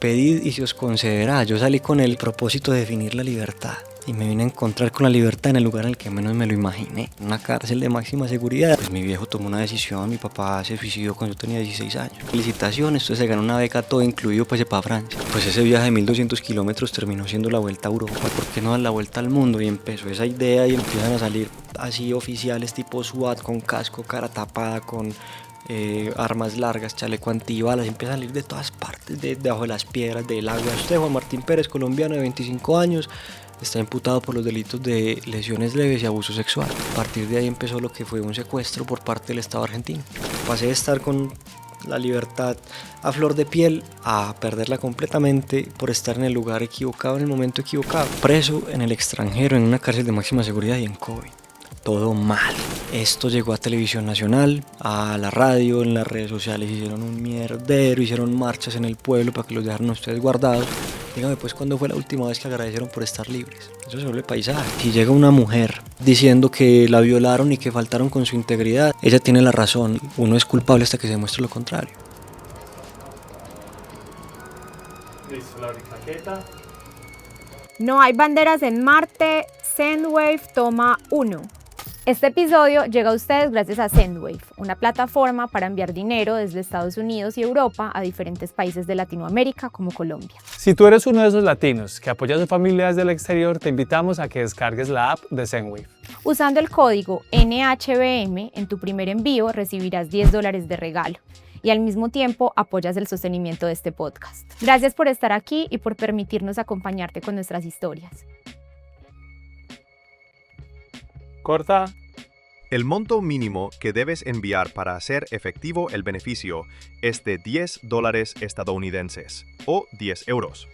pedid y se os concederá. Yo salí con el propósito de definir la libertad y me vine a encontrar con la libertad en el lugar en el que menos me lo imaginé, una cárcel de máxima seguridad. Pues mi viejo tomó una decisión, mi papá se suicidó cuando yo tenía 16 años. Felicitaciones, entonces se ganó una beca, todo incluido, pues para Francia. Pues ese viaje de 1200 kilómetros terminó siendo la vuelta a Europa. ¿Por qué no dar la vuelta al mundo? Y empezó esa idea y empiezan a salir así oficiales tipo SWAT con casco, cara tapada, con armas largas, chaleco antibalas, empiezan a salir de todas partes, debajo de las piedras, del agua. Usted, Juan Martín Pérez, colombiano de 25 años, está imputado por los delitos de lesiones leves y abuso sexual. A partir de ahí empezó lo que fue un secuestro por parte del Estado argentino. Pasé de estar con la libertad a flor de piel a perderla completamente por estar en el lugar equivocado, en el momento equivocado. Preso en el extranjero, en una cárcel de máxima seguridad y en COVID. Todo mal. Esto llegó a Televisión Nacional, a la radio, en las redes sociales hicieron un mierdero, hicieron marchas en el pueblo para que los dejaran a ustedes guardados. Dígame pues, ¿cuándo fue la última vez que agradecieron por estar libres? Eso se vuelve paisaje. Si llega una mujer diciendo que la violaron y que faltaron con su integridad, ella tiene la razón. Uno es culpable hasta que se demuestre lo contrario. Listo, la claqueta. No hay banderas en Marte, Sendwave toma 1. Este episodio llega a ustedes gracias a Sendwave, una plataforma para enviar dinero desde Estados Unidos y Europa a diferentes países de Latinoamérica como Colombia. Si tú eres uno de esos latinos que apoya a su familia desde el exterior, te invitamos a que descargues la app de Sendwave. Usando el código NHBM en tu primer envío recibirás $10 de regalo y al mismo tiempo apoyas el sostenimiento de este podcast. Gracias por estar aquí y por permitirnos acompañarte con nuestras historias. Corta. El monto mínimo que debes enviar para hacer efectivo el beneficio es de $10 estadounidenses o 10 euros.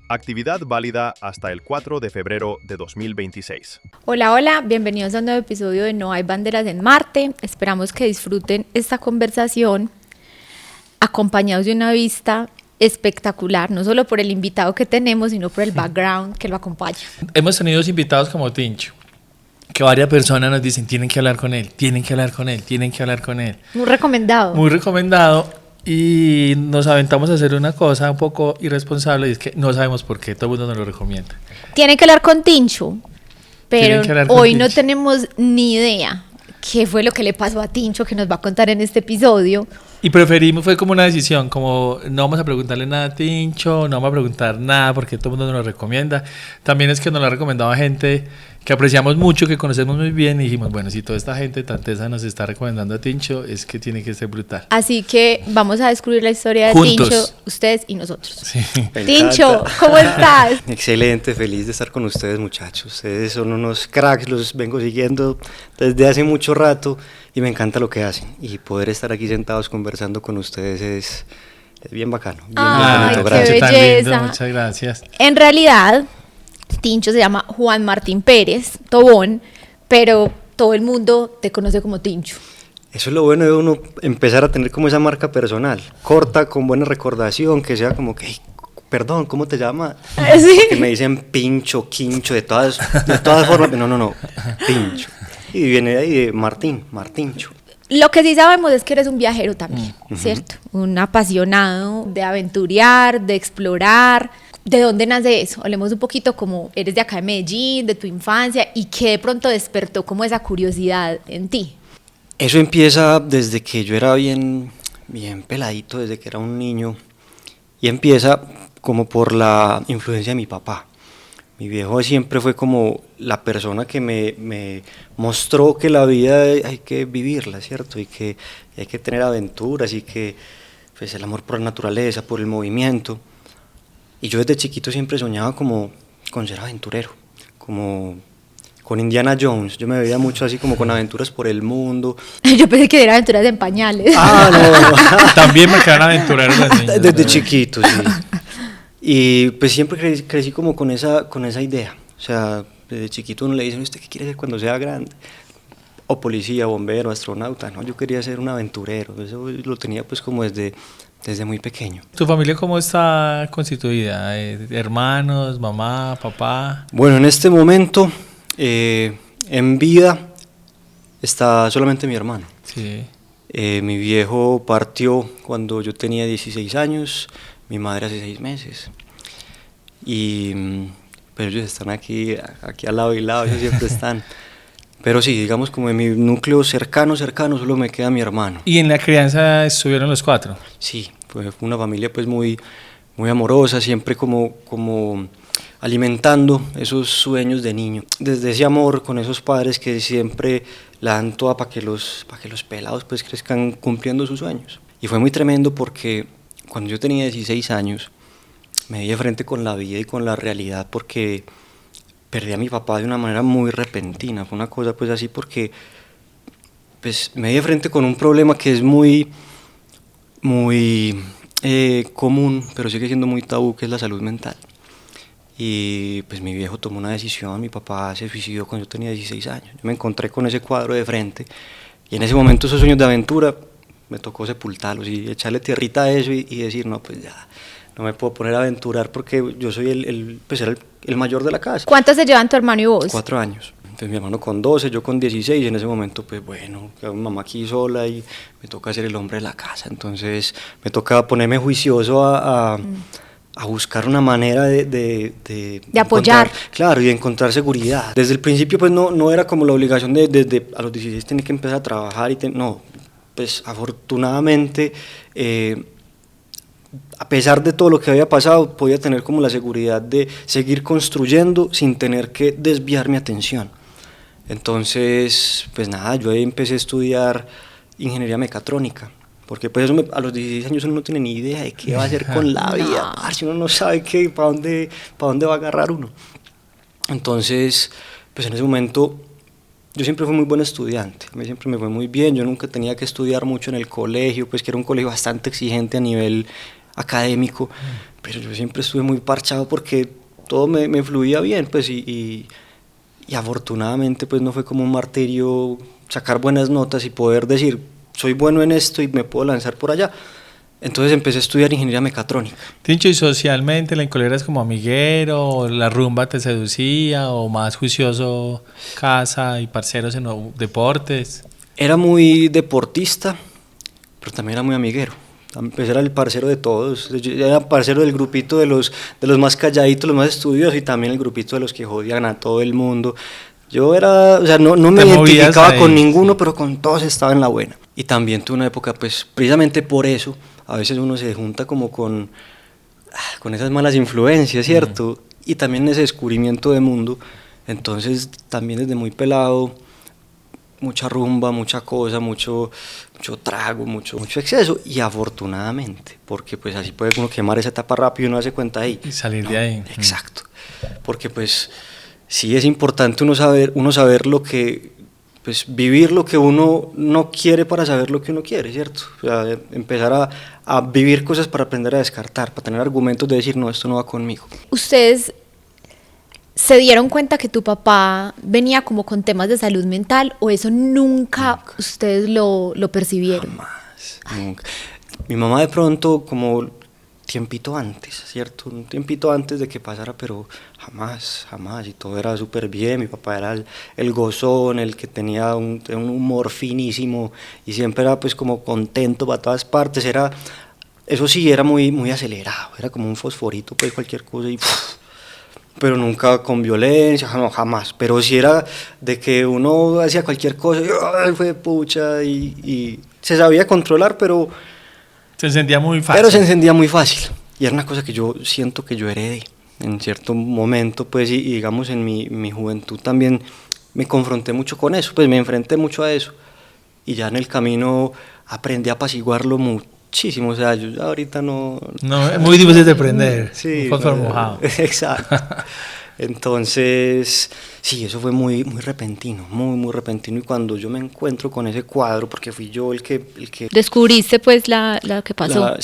Actividad válida hasta el 4 de febrero de 2026. Hola, bienvenidos a un nuevo episodio de No hay banderas en Marte. Esperamos que disfruten esta conversación acompañados de una vista espectacular, no solo por el invitado que tenemos, sino por el background que lo acompaña. Hemos tenido invitados como Tincho, que varias personas nos dicen, tienen que hablar con él, tienen que hablar con él, tienen que hablar con él. Muy recomendado. Muy recomendado, y nos aventamos a hacer una cosa un poco irresponsable, y es que no sabemos por qué, todo el mundo nos lo recomienda. Tienen que hablar con Tincho, pero hoy no Tincho. tenemos ni idea qué fue lo que le pasó a Tincho, que nos va a contar en este episodio. Y preferimos, fue como una decisión, como no vamos a preguntarle nada a Tincho, no vamos a preguntar nada porque todo el mundo nos lo recomienda. También es que nos lo ha recomendado gente que apreciamos mucho, que conocemos muy bien, y dijimos, bueno, si toda esta gente tan tesa nos está recomendando a Tincho, es que tiene que ser brutal. Así que vamos a descubrir la historia de Juntos. Tincho, ustedes y nosotros. Sí. Tincho, ¿cómo estás? Excelente, feliz de estar con ustedes, muchachos. Ustedes son unos cracks, los vengo siguiendo desde hace mucho rato y me encanta lo que hacen. Y poder estar aquí sentados conversando con ustedes es bien bacano. Bien Ay, bonito, qué gracias. Tan belleza. lindo, muchas gracias. En realidad, Tincho se llama Juan Martín Pérez Tobón, pero todo el mundo te conoce como Tincho. Eso es lo bueno de uno empezar a tener como esa marca personal, corta, con buena recordación, que sea como que, "Hey, perdón, ¿cómo te llamas?" Sí. Que me dicen Pincho, Quincho, de todas formas, no, Pincho. Y viene de ahí de Martincho. Lo que sí sabemos es que eres un viajero también, ¿cierto? Un apasionado de aventurear, de explorar. ¿De dónde nace eso? Hablemos un poquito como eres de acá de Medellín, de tu infancia, y qué de pronto despertó como esa curiosidad en ti. Eso empieza desde que yo era bien peladito, desde que era un niño, y empieza como por la influencia de mi papá. Mi viejo siempre fue como la persona que me mostró que la vida hay que vivirla, ¿cierto? Y que hay que tener aventuras y que pues, el amor por la naturaleza, por el movimiento. Y yo desde chiquito siempre soñaba como con ser aventurero, como con Indiana Jones. Yo me veía mucho así como con aventuras por el mundo. Yo pensé que era aventuras en pañales. No. También me quedan aventureros las niñas. Desde chiquito, sí. Y pues siempre crecí como con esa idea. O sea, desde chiquito uno le dice, ¿usted qué quiere ser cuando sea grande? O policía, bombero, astronauta. No, yo quería ser un aventurero. Eso lo tenía pues como desde muy pequeño. ¿Tu familia cómo está constituida? ¿Hermanos, mamá, papá? Bueno, en este momento, en vida, está solamente mi hermano. Sí. Mi viejo partió cuando yo tenía 16 años. mi madre hace 6 meses. Pero ellos están aquí al lado y lado, ellos siempre están. Pero sí, digamos como en mi núcleo cercano, solo me queda mi hermano. ¿Y en la crianza estuvieron los 4? Sí, fue una familia pues muy amorosa, siempre como alimentando esos sueños de niño. Desde ese amor con esos padres que siempre la dan toda para que los pelados pues crezcan cumpliendo sus sueños. Y fue muy tremendo porque cuando yo tenía 16 años me di de frente con la vida y con la realidad porque perdí a mi papá de una manera muy repentina. Fue una cosa pues así porque pues me di de frente con un problema que es muy común, pero sigue siendo muy tabú, que es la salud mental. Y pues mi viejo tomó una decisión, mi papá se suicidó cuando yo tenía 16 años. Yo me encontré con ese cuadro de frente y en ese momento esos sueños de aventura me tocó sepultarlos y echarle tierrita a eso y decir, no, pues ya, no me puedo poner a aventurar porque yo soy pues era el mayor de la casa. ¿Cuántos se llevan tu hermano y vos? 4 años. Entonces mi hermano con 12, yo con 16, y en ese momento pues bueno, quedó mi mamá aquí sola y me toca ser el hombre de la casa. Entonces me toca ponerme juicioso a buscar una manera de apoyar. Claro, y de encontrar seguridad. Desde el principio pues no era como la obligación de a los 16 tener que empezar a trabajar no, pues afortunadamente a pesar de todo lo que había pasado podía tener como la seguridad de seguir construyendo sin tener que desviar mi atención. Entonces pues nada, yo ahí empecé a estudiar ingeniería mecatrónica. Porque pues eso a los 16 años uno no tiene ni idea de qué va a hacer con la vida, si uno no sabe para dónde va a agarrar uno. Entonces, pues en ese momento yo siempre fui muy buen estudiante, a mí siempre me fue muy bien, yo nunca tenía que estudiar mucho en el colegio, pues que era un colegio bastante exigente a nivel académico, pero yo siempre estuve muy parchado porque todo me fluía bien, pues y afortunadamente pues no fue como un martirio sacar buenas notas y poder decir soy bueno en esto y me puedo lanzar por allá. Entonces empecé a estudiar ingeniería mecatrónica. Tincho, ¿y socialmente la Incolera es como amiguero, o la rumba te seducía, o más juicioso casa y parceros en los deportes? Era muy deportista, pero también era muy amiguero. Pues era el parcero de todos. Yo era parcero del grupito de los más calladitos, los más estudiosos, y también el grupito de los que jodían a todo el mundo. Yo era, o sea, no me identificaba con ninguno, pero con todos estaba en la buena. Y también tuve una época, pues, precisamente por eso, a veces uno se junta como con esas malas influencias, ¿cierto? Y también ese descubrimiento de mundo. Entonces, también desde muy pelado, mucha rumba, mucha cosa, mucho trago, mucho exceso. Y afortunadamente, porque pues así puede uno quemar esa etapa rápido y uno hace cuenta ahí. Y salir de ahí. Exacto. Porque pues sí es importante uno saber lo que, pues vivir lo que uno no quiere para saber lo que uno quiere, ¿cierto? O sea, empezar a vivir cosas para aprender a descartar, para tener argumentos de decir, no, esto no va conmigo. ¿Ustedes se dieron cuenta que tu papá venía como con temas de salud mental o eso nunca. Ustedes lo percibieron? Jamás, nunca. Mi mamá de pronto como tiempito antes, ¿cierto? Un tiempito antes de que pasara, pero jamás, y todo era súper bien. Mi papá era el gozón, el que tenía un humor finísimo y siempre era pues como contento para todas partes. Eso sí, era muy acelerado, era como un fosforito, pues cualquier cosa y pero nunca con violencia, jamás. Pero sí era de que uno hacía cualquier cosa y fue pucha y se sabía controlar, pero se encendía muy fácil. Pero se encendía muy fácil. Y era una cosa que yo siento que yo heredé en cierto momento, pues, y digamos en mi juventud también me confronté mucho con eso, pues me enfrenté mucho a eso. Y ya en el camino aprendí a apaciguarlo muchísimo. O sea, yo ahorita no... No, es muy difícil de aprender. Sí. Un fósforo mojado. Exacto. Entonces, sí, eso fue muy repentino, muy repentino. Y cuando yo me encuentro con ese cuadro, porque fui yo el que ¿Descubriste pues la que pasó?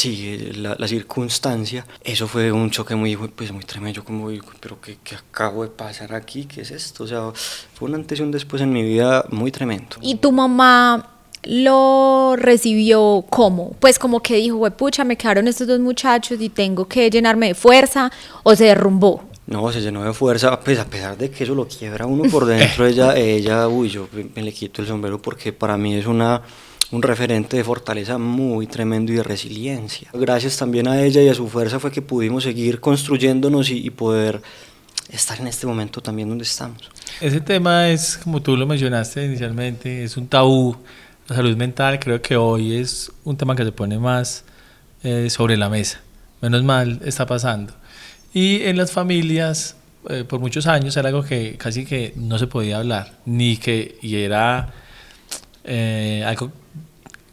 La circunstancia, eso fue un choque muy tremendo. Yo como, pero ¿qué acabo de pasar aquí? ¿Qué es esto? O sea, fue un antes y un después en mi vida muy tremendo. ¿Y tu mamá lo recibió cómo? Pues como que dijo, pucha, me quedaron estos dos muchachos y tengo que llenarme de fuerza, ¿o se derrumbó? No, se llenó de fuerza, pues a pesar de que eso lo quiebra uno por dentro, ella, yo me le quito el sombrero porque para mí es una un referente de fortaleza muy tremendo y de resiliencia. Gracias también a ella y a su fuerza fue que pudimos seguir construyéndonos y poder estar en este momento también donde estamos. Ese tema es, como tú lo mencionaste inicialmente, es un tabú. La salud mental creo que hoy es un tema que se pone más sobre la mesa. Menos mal está pasando. Y en las familias, por muchos años, era algo que casi que no se podía hablar, y era algo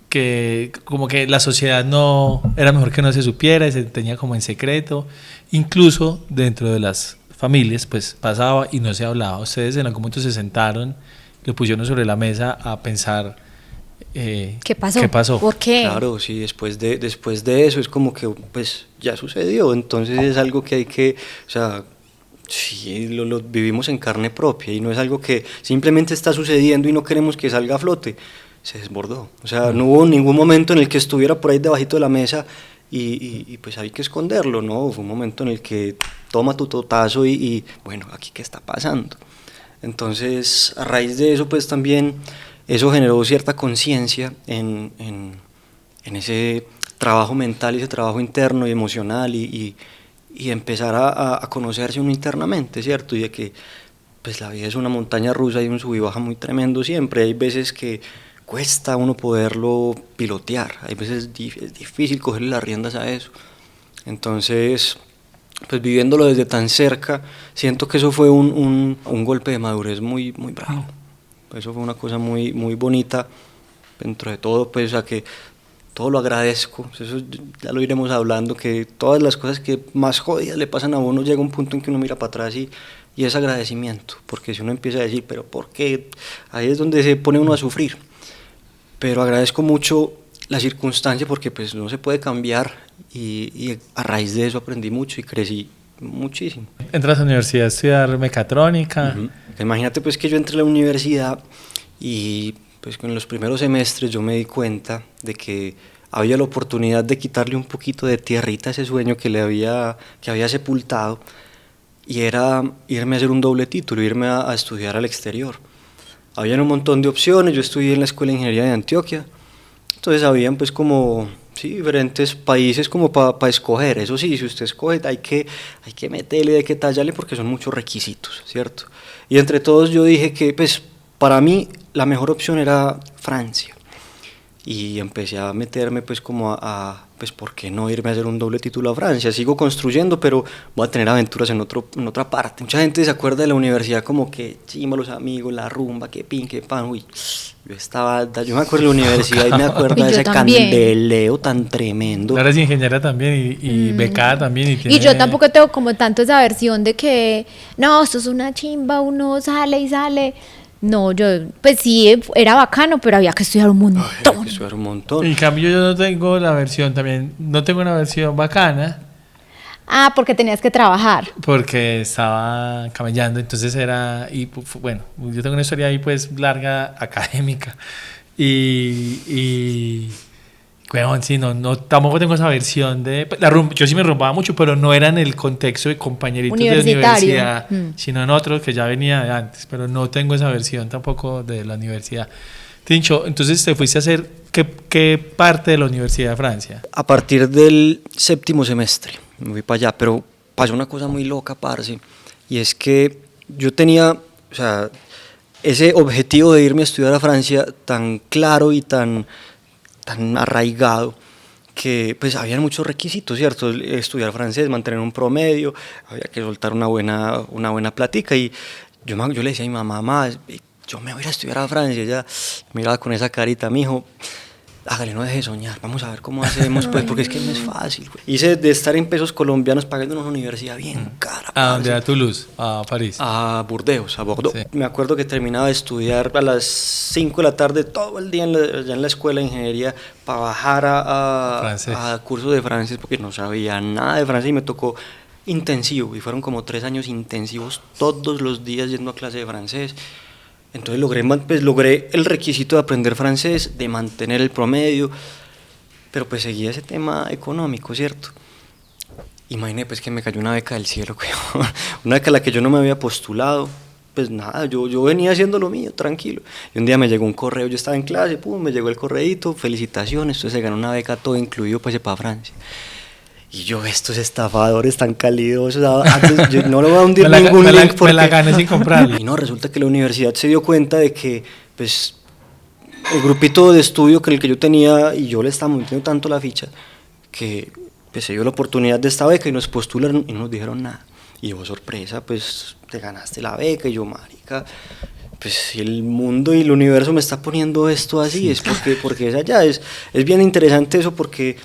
que como que la sociedad no, era mejor que no se supiera y se tenía como en secreto. Incluso dentro de las familias pues pasaba y no se hablaba. Ustedes en algún momento se sentaron, lo pusieron sobre la mesa a pensar ¿qué pasó? ¿qué pasó? ¿Por qué? Claro, sí, después de eso es como que pues ya sucedió, entonces es algo que hay que, o sea, sí, lo vivimos en carne propia y no es algo que simplemente está sucediendo y no queremos que salga a flote, se desbordó, o sea, no hubo ningún momento en el que estuviera por ahí debajito de la mesa y pues hay que esconderlo, no, fue un momento en el que toma tu totazo y bueno, aquí qué está pasando. Entonces, a raíz de eso pues también eso generó cierta conciencia en ese trabajo mental, ese trabajo interno y emocional y empezar a conocerse uno internamente, ¿cierto? Y de que pues la vida es una montaña rusa y un sub y baja muy tremendo siempre. Hay veces que cuesta a uno poderlo pilotear, hay veces es difícil cogerle las riendas a eso. Entonces, pues viviéndolo desde tan cerca, siento que eso fue un golpe de madurez muy, muy bravo. Eso fue una cosa muy, muy bonita, dentro de todo, pues, o sea, que todo lo agradezco, eso ya lo iremos hablando, que todas las cosas que más jodidas le pasan a uno, llega un punto en que uno mira para atrás y es agradecimiento, porque si uno empieza a decir, pero ¿por qué? Ahí es donde se pone uno a sufrir, pero agradezco mucho la circunstancia porque pues no se puede cambiar y a raíz de eso aprendí mucho y crecí muchísimo. Entras a la universidad a estudiar mecatrónica. Uh-huh. Imagínate pues que yo entré a la universidad y pues en los primeros semestres yo me di cuenta de que había la oportunidad de quitarle un poquito de tierrita a ese sueño que había sepultado y era irme a hacer un doble título, irme a estudiar al exterior. Habían un montón de opciones, yo estudié en la Escuela de Ingeniería de Antioquia, entonces habían pues como sí, diferentes países como para escoger. Eso sí, si usted escoge hay que meterle, hay que tallarle porque son muchos requisitos, ¿cierto? Y entre todos yo dije que pues para mí la mejor opción era Francia y empecé a meterme pues como pues ¿por qué no irme a hacer un doble título a Francia? Sigo construyendo, pero voy a tener aventuras en otra parte. Mucha gente se acuerda de la universidad como que chimba, los amigos, la rumba, que pin, que pan, uy. Yo me acuerdo de la universidad y me acuerdo de ese candeleo tan tremendo. Ahora es ingeniera también y becada también. Y yo tampoco tengo como tanto esa versión de que, no, esto es una chimba, uno sale y sale. No, yo, pues sí, era bacano, pero había que estudiar un montón. Había que estudiar un montón. En cambio yo no tengo la versión también, no tengo una versión bacana. Ah, porque tenías que trabajar. Porque estaba camellando, entonces era, y bueno, yo tengo una historia ahí pues larga, académica, y bueno, sí, no, tampoco tengo esa versión de, yo sí me rompaba mucho, pero no era en el contexto de compañeritos de universidad, sino en otros que ya venía de antes, pero no tengo esa versión tampoco de la universidad. Tincho, entonces te fuiste a hacer, ¿qué parte de la Universidad de Francia? A partir del 7º semestre me fui para allá, pero pasó una cosa muy loca, parce, y es que yo tenía, o sea, ese objetivo de irme a estudiar a Francia tan claro y tan arraigado, que pues habían muchos requisitos, ¿cierto? Estudiar francés, mantener un promedio, había que soltar una buena plática, y yo le decía a mi mamá, yo me voy a ir a estudiar a Francia. Ella miraba con esa carita, mijo, hágale, no deje de soñar, vamos a ver cómo hacemos, pues, porque es que no es fácil. Hice de estar en pesos colombianos pagando una universidad bien cara. ¿A dónde? ¿A Toulouse? ¿A París? A Burdeos, a Bordeaux. Sí. Me acuerdo que terminaba de estudiar a las 5 de la tarde todo el día allá en la escuela de ingeniería para bajar a cursos de francés porque no sabía nada de francés y me tocó intensivo, y fueron como 3 años intensivos todos los días yendo a clase de francés. Entonces logré el requisito de aprender francés, de mantener el promedio, pero pues seguía ese tema económico, ¿cierto? Imaginé pues que me cayó una beca del cielo, una beca a la que yo no me había postulado, pues nada, yo venía haciendo lo mío, tranquilo. Y un día me llegó un correo, yo estaba en clase, pum, me llegó el correíto, felicitaciones, entonces se ganó una beca todo incluido pues para Francia. Y yo, estos estafadores tan calidosos, antes, yo no le voy a hundir ningún link porque... Me la gané sin comprarlo. Y no, resulta que la universidad se dio cuenta de que, pues, el grupito de estudio que el que yo tenía, y yo le estaba metiendo tanto la ficha, que pues se dio la oportunidad de esta beca y nos postularon y no nos dijeron nada. Y yo, sorpresa, pues, te ganaste la beca. Y yo, marica, pues, si el mundo y el universo me está poniendo esto así, sí, es porque es allá. Es bien interesante eso porque...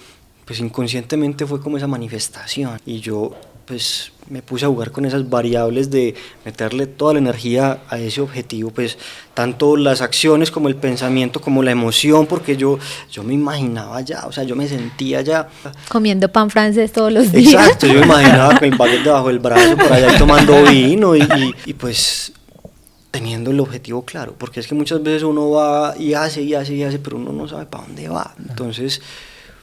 pues inconscientemente fue como esa manifestación y yo pues me puse a jugar con esas variables de meterle toda la energía a ese objetivo, pues tanto las acciones como el pensamiento como la emoción, porque yo me imaginaba ya, o sea, yo me sentía ya comiendo pan francés todos los días. Exacto, yo me imaginaba con el baguette debajo del brazo por allá tomando vino y pues teniendo el objetivo claro, porque es que muchas veces uno va y hace, pero uno no sabe para dónde va. Entonces,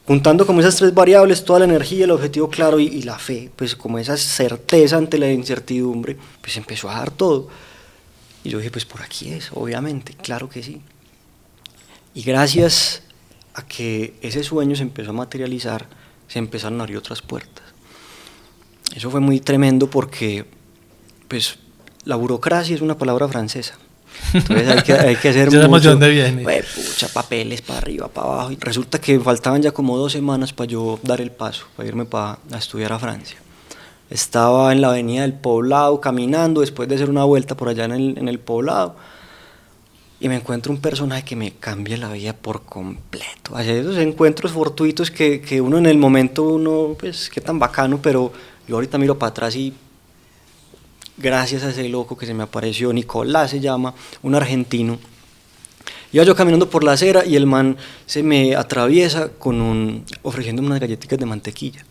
juntando como esas tres variables, toda la energía, el objetivo claro y la fe, pues como esa certeza ante la incertidumbre, pues empezó a dar todo. Y yo dije, pues por aquí es, obviamente, claro que sí. Y gracias a que ese sueño se empezó a materializar, se empezaron a abrir otras puertas. Eso fue muy tremendo porque, pues, la burocracia es una palabra francesa. Entonces hay que hacer mucho. mucho, ¿De dónde viene? Pucha, papeles para arriba, para abajo. Y resulta que faltaban ya como 2 semanas para yo dar el paso, para irme a estudiar a Francia. Estaba en la avenida del Poblado caminando después de hacer una vuelta por allá en el Poblado y me encuentro un personaje que me cambia la vida por completo. Hay esos encuentros fortuitos que uno en el momento, uno, pues, qué tan bacano, pero yo ahorita miro para atrás y gracias a ese loco que se me apareció, Nicolás se llama, un argentino. Iba yo caminando por la acera y el man se me atraviesa ofreciéndome unas galletitas de mantequilla,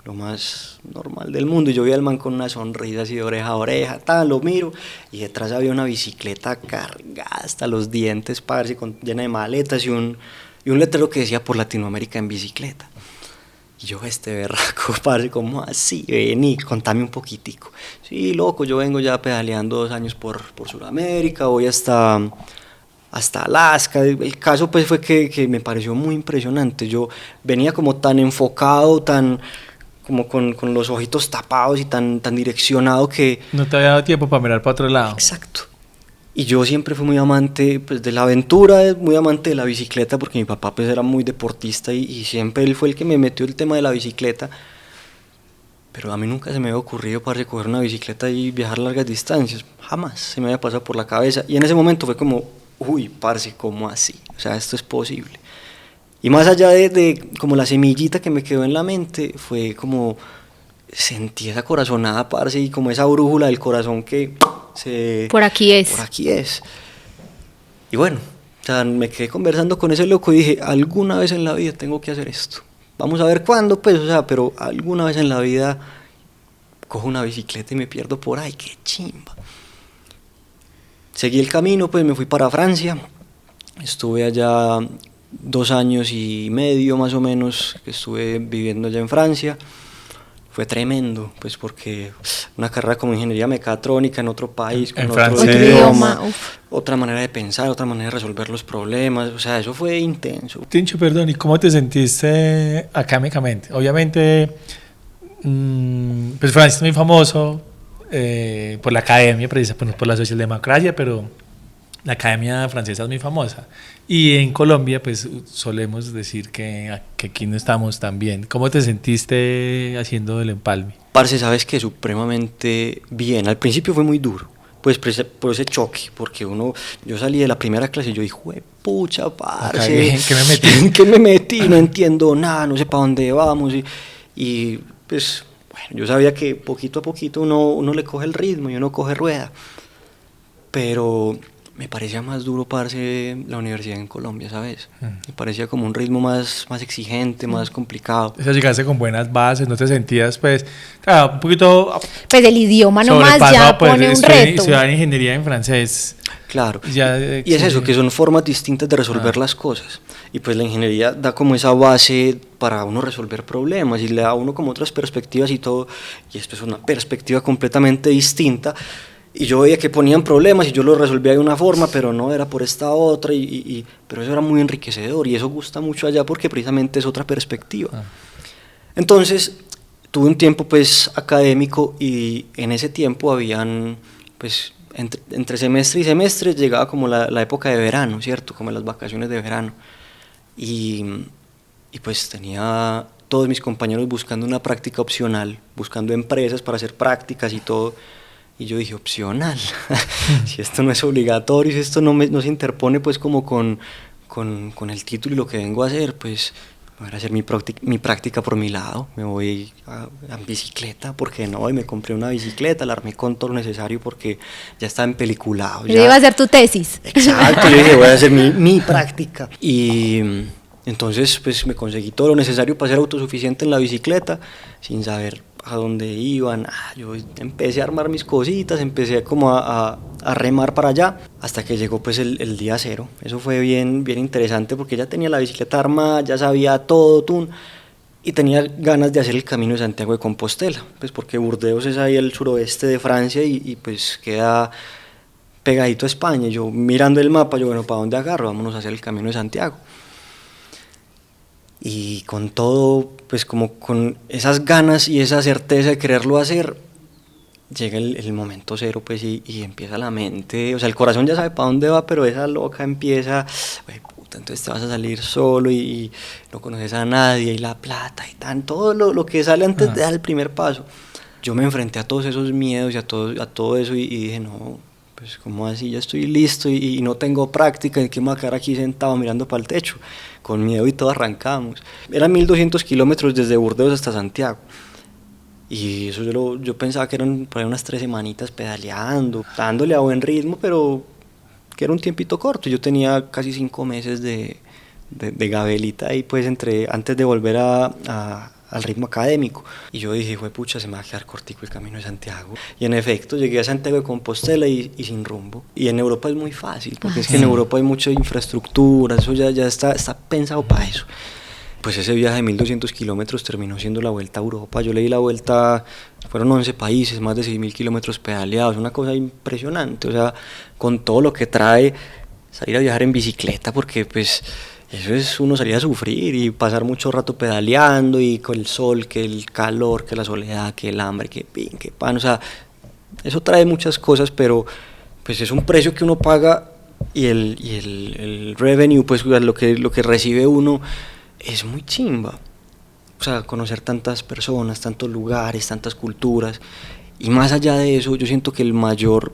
lo más normal del mundo. Y yo vi al man con una sonrisa así de oreja a oreja, lo miro, y detrás había una bicicleta cargada hasta los dientes, parce, llena de maletas y un letrero que decía por Latinoamérica en bicicleta. Y yo, berraco, parce, ¿cómo así? Vení, contame un poquitico. Sí, loco, yo vengo ya pedaleando 2 años por Sudamérica, voy hasta Alaska. El caso pues fue que me pareció muy impresionante. Yo venía como tan enfocado, tan como con los ojitos tapados y tan direccionado que... No te había dado tiempo para mirar para otro lado. Exacto. Y yo siempre fui muy amante pues, de la aventura, muy amante de la bicicleta, porque mi papá pues, era muy deportista y siempre él fue el que me metió el tema de la bicicleta. Pero a mí nunca se me había ocurrido para recoger una bicicleta y viajar largas distancias. Jamás se me había pasado por la cabeza. Y en ese momento fue como, uy, parce, ¿cómo así? O sea, esto es posible. Y más allá de como la semillita que me quedó en la mente, fue como sentí esa corazonada, parce, y como esa brújula del corazón que por aquí es. Por aquí es. Y bueno, o sea, me quedé conversando con ese loco y dije, alguna vez en la vida tengo que hacer esto. Vamos a ver cuándo, pues, o sea, pero alguna vez en la vida cojo una bicicleta y me pierdo por ahí, qué chimba. Seguí el camino, pues me fui para Francia. Estuve allá 2 años y medio más o menos, que estuve viviendo allá en Francia. Fue tremendo, pues porque una carrera como ingeniería mecatrónica en otro país, con otro idioma, otra manera de pensar, otra manera de resolver los problemas, o sea, eso fue intenso. Tincho, perdón, ¿y cómo te sentiste académicamente? Obviamente, pues Francia es muy famoso por la academia, precisamente por la socialdemocracia, pero la academia francesa es muy famosa. Y en Colombia, pues solemos decir que aquí no estamos tan bien. ¿Cómo te sentiste haciendo el empalme? Parce, sabes que supremamente bien. Al principio fue muy duro, pues por ese choque, porque yo salí de la primera clase y yo dije, pucha, parce, ¿qué me metí? ¿En qué me metí? No entiendo nada, no sé para dónde vamos. Y pues, bueno, yo sabía que poquito a poquito uno le coge el ritmo y uno coge rueda. Pero me parecía más duro, parce, la universidad en Colombia, ¿sabes? Me parecía como un ritmo más exigente, más complicado. O sea, llegaste con buenas bases, no te sentías, pues, claro, un poquito... Pues el idioma nomás ya pues, pone un reto. Estudiar ingeniería en francés. Claro, ya, y es eso, que son formas distintas de resolver las cosas. Y pues la ingeniería da como esa base para uno resolver problemas y le da a uno como otras perspectivas y todo. Y esto es una perspectiva completamente distinta. Y yo veía que ponían problemas y yo los resolvía de una forma, pero no era por esta otra, pero eso era muy enriquecedor y eso gusta mucho allá porque precisamente es otra perspectiva. Entonces, tuve un tiempo pues académico y en ese tiempo habían pues entre semestre y semestre llegaba como la época de verano, ¿cierto? Como las vacaciones de verano. Y pues tenía todos mis compañeros buscando una práctica opcional, buscando empresas para hacer prácticas y todo. Y yo dije, opcional, si esto no es obligatorio, si esto no se interpone pues como con el título y lo que vengo a hacer, pues voy a hacer mi práctica por mi lado, me voy a bicicleta, ¿por qué no? Y me compré una bicicleta, la armé con todo lo necesario porque ya estaba empeliculado. Ya iba a hacer tu tesis. Exacto, yo dije, voy a hacer mi práctica. Y entonces pues me conseguí todo lo necesario para ser autosuficiente en la bicicleta, sin saber a dónde iban. Yo empecé a armar mis cositas, empecé como a remar para allá, hasta que llegó pues el día cero. Eso fue bien interesante porque ya tenía la bicicleta armada, ya sabía todo, y tenía ganas de hacer el Camino de Santiago de Compostela, pues porque Burdeos es ahí el suroeste de Francia y pues queda pegadito a España. Yo mirando el mapa, bueno, ¿para dónde agarro? Vámonos a hacer el Camino de Santiago. Y con todo, pues como con esas ganas y esa certeza de quererlo hacer, llega el momento cero, pues y empieza la mente, o sea, el corazón ya sabe para dónde va, pero esa loca empieza, puta, entonces te vas a salir solo y no conoces a nadie, y la plata y todo lo que sale antes de dar el primer paso. Yo me enfrenté a todos esos miedos y a todo eso y dije, no, pues como así, ya estoy listo y no tengo práctica, ¿y qué me voy a quedar aquí sentado mirando para el techo? Con miedo y todo arrancamos. Eran 1200 kilómetros desde Burdeos hasta Santiago. Y eso yo pensaba que eran por ahí unas 3 semanitas pedaleando, dándole a buen ritmo, pero que era un tiempito corto. Yo tenía casi 5 meses de gabelita ahí, pues antes de volver al ritmo académico. Y yo dije, pucha, se me va a quedar cortico el Camino de Santiago. Y en efecto, llegué a Santiago de Compostela y sin rumbo. Y en Europa es muy fácil, porque es que en Europa hay mucha infraestructura, eso ya está pensado para eso. Pues ese viaje de 1200 kilómetros terminó siendo la vuelta a Europa. Yo le di la vuelta, fueron 11 países, más de 6000 kilómetros pedaleados, una cosa impresionante. O sea, con todo lo que trae salir a viajar en bicicleta, porque pues eso es uno salir a sufrir y pasar mucho rato pedaleando y con el sol, que el calor, que la soledad, que el hambre, que pin, que pan. O sea, eso trae muchas cosas, pero pues es un precio que uno paga y el revenue, pues lo que recibe uno es muy chimba. O sea, conocer tantas personas, tantos lugares, tantas culturas. Y más allá de eso, yo siento que el mayor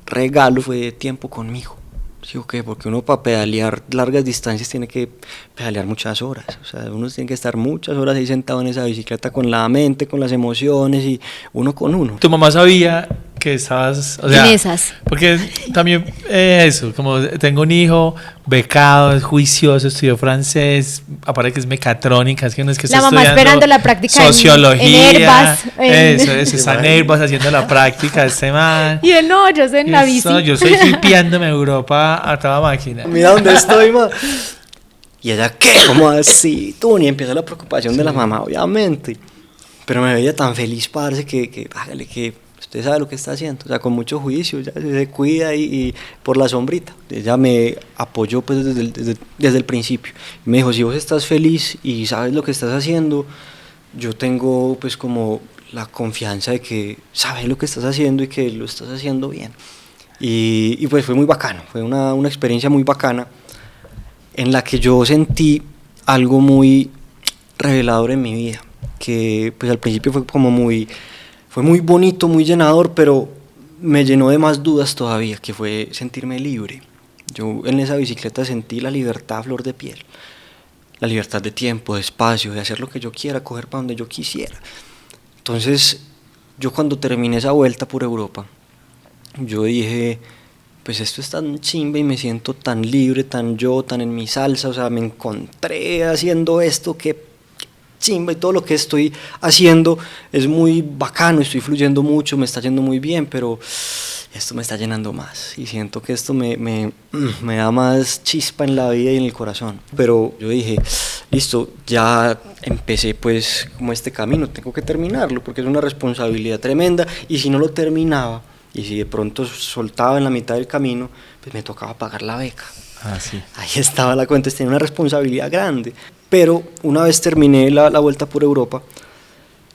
regalo fue tiempo conmigo. ¿Sí o qué? Porque uno para pedalear largas distancias tiene que pedalear muchas horas. O sea, uno tiene que estar muchas horas ahí sentado en esa bicicleta con la mente, con las emociones y uno con uno. ¿Tu mamá sabía que estabas, o sea, en esas? Porque también eso, como tengo un hijo becado, es juicioso, estudió francés, aparte que es mecatrónica, es que no es que la está mamá estudiando esperando la práctica sociología, en Herbas, eso, está en Herbas haciendo la práctica este man. Y él no, yo estoy en la bici. Yo estoy hipeándome a Europa a toda máquina. Mira dónde estoy, ma. Y ella, ¿qué? ¿Cómo así? Tú, ni empieza la preocupación de la mamá, obviamente. Pero me veía tan feliz, parce, que hágale, que usted sabe lo que está haciendo. O sea, con mucho juicio, ya se cuida y por la sombrita. Ella me apoyó pues desde el principio. Me dijo, si vos estás feliz y sabes lo que estás haciendo, yo tengo pues como la confianza de que sabes lo que estás haciendo y que lo estás haciendo bien. Y pues fue muy bacano, fue una experiencia muy bacana en la que yo sentí algo muy revelador en mi vida, que pues al principio fue muy bonito, muy llenador, pero me llenó de más dudas todavía, que fue sentirme libre. Yo en esa bicicleta sentí la libertad a flor de piel, la libertad de tiempo, de espacio, de hacer lo que yo quiera, coger para donde yo quisiera. Entonces, yo cuando terminé esa vuelta por Europa, yo dije, pues esto es tan chimba y me siento tan libre, tan en mi salsa, o sea, me encontré haciendo esto, que chimba, y todo lo que estoy haciendo es muy bacano, estoy fluyendo mucho, me está yendo muy bien, pero esto me está llenando más y siento que esto me da más chispa en la vida y en el corazón. Pero yo dije, listo, ya empecé pues como este camino, tengo que terminarlo porque es una responsabilidad tremenda, y si no lo terminaba Y si de pronto soltaba en la mitad del camino, pues me tocaba pagar la beca. Ah, sí. Ahí estaba la cuenta, tenía una responsabilidad grande. Pero una vez terminé la vuelta por Europa,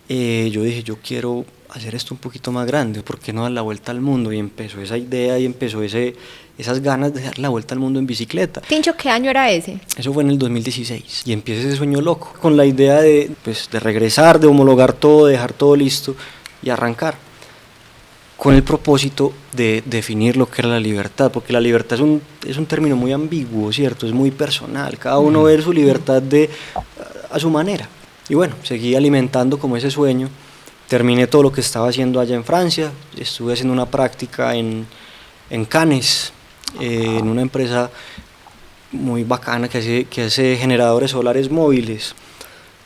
yo dije, yo quiero hacer esto un poquito más grande, ¿por qué no dar la vuelta al mundo? Y empezó esa idea y empezó esas ganas de dar la vuelta al mundo en bicicleta. Tincho, ¿qué año era ese? Eso fue en el 2016 y empieza ese sueño loco, con la idea de regresar, de homologar todo, de dejar todo listo y arrancar. Con el propósito de definir lo que era la libertad, porque la libertad es un término muy ambiguo, ¿cierto? Es muy personal, cada uno ve su libertad a su manera. Y bueno, seguí alimentando como ese sueño, terminé todo lo que estaba haciendo allá en Francia, estuve haciendo una práctica en Cannes, en una empresa muy bacana que hace generadores solares móviles,